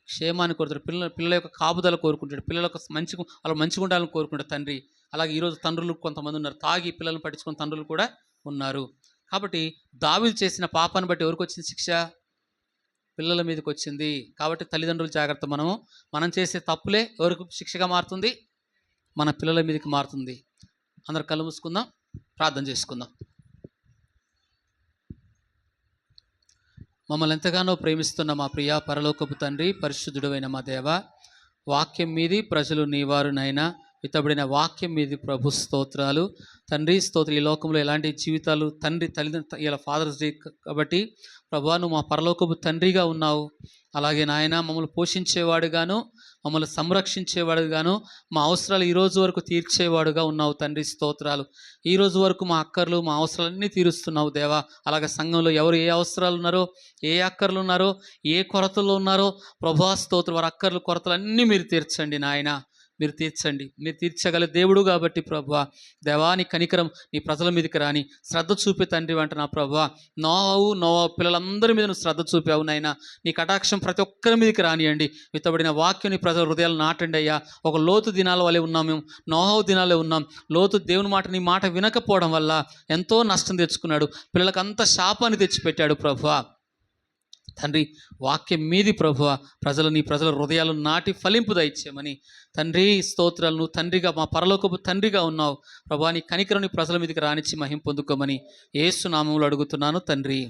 క్షేమాన్ని కోరుతాడు, పిల్లల యొక్క కాపుదల కోరుకుంటాడు, పిల్లలకు వాళ్ళు మంచిగా ఉండాలని కోరుకుంటాడు తండ్రి. అలాగే ఈరోజు తండ్రులు కొంతమంది ఉన్నారు, తాగి పిల్లలను పట్టించుకున్న తండ్రులు కూడా ఉన్నారు. కాబట్టి దావీదు చేసిన పాపాన్ని బట్టి ఎవరికి వచ్చింది శిక్ష? పిల్లల మీదకి వచ్చింది. కాబట్టి తల్లిదండ్రులు జాగ్రత్త. మనం చేసే తప్పులే ఎవరికి శిక్షగా మారుతుంది? మన పిల్లల మీదకి మారుతుంది. అందరు కళ్ళు మూసుకుందాం, ప్రార్థన చేసుకుందాం. మమ్మల్ని ఎంతగానో ప్రేమిస్తున్న మా ప్రియ పరలోకపు తండ్రి, పరిశుద్ధుడైన మా దేవ, వాక్యం మీది ప్రజలు నీవారునైనా ఇతబడిన వాక్యం మీది ప్రభు స్తోత్రాలు తండ్రి. స్తోత్రం. ఈ లోకంలో ఎలాంటి జీవితాలు తండ్రి తల్లిదండ్రులు ఇలా ఫాదర్స్ డే కాబట్టి ప్రభా నువ్వు మా పరలోకపు తండ్రిగా ఉన్నావు. అలాగే నాయన మమ్మల్ని పోషించేవాడుగాను, మమ్మల్ని సంరక్షించేవాడుగాను, మా అవసరాలు ఈ రోజు వరకు తీర్చేవాడుగా ఉన్నావు తండ్రి. స్తోత్రాలు. ఈ రోజు వరకు మా అక్కర్లు, మా అవసరాలన్నీ తీరుస్తున్నావు దేవా. అలాగే సంఘంలో ఎవరు ఏ అవసరాలు ఉన్నారో, ఏ అక్కర్లు ఉన్నారో, ఏ కొరతలు ఉన్నారో ప్రభా స్తోత్రం, వారి అక్కర్లు కొరతలు అన్నీ మీరు తీర్చండి నాయన. మీరు తీర్చండి. మీరు తీర్చగల దేవుడు కాబట్టి ప్రభువా దేవా నీ కనికరం నీ ప్రజల మీదకి రాని శ్రద్ధ చూపే తండ్రి వంట నా ప్రభువా. నోవా పిల్లలందరి మీద నువ్వు శ్రద్ధ చూపావు నాయన. నీ కటాక్షం ప్రతి ఒక్కరి మీదకి రానియండి. విత్తబడిన వాక్యం నీ ప్రజల హృదయాలు నాటండి అయ్యా. ఒక లోతు దినాల వల్లే ఉన్నాం మేము, నోవా దినాలే ఉన్నాం. లోతు దేవుని మాట నీ మాట వినకపోవడం వల్ల ఎంతో నష్టం తెచ్చుకున్నాడు, పిల్లలకు అంత శాపాన్ని తెచ్చిపెట్టాడు ప్రభువా తండ్రి. వాక్యం మీది ప్రభువ నీ ప్రజల హృదయాలు నాటి ఫలింపు దయచేయమని తండ్రి. స్తోత్రాలను తండ్రిగా మా పరలోకపు తండ్రిగా ఉన్నావు ప్రభా. నీ కనికరం నీ ప్రజల మీదకి రానిచ్చి మహిం పొందుకోమని యేసు నామములో అడుగుతున్నాను తండ్రి.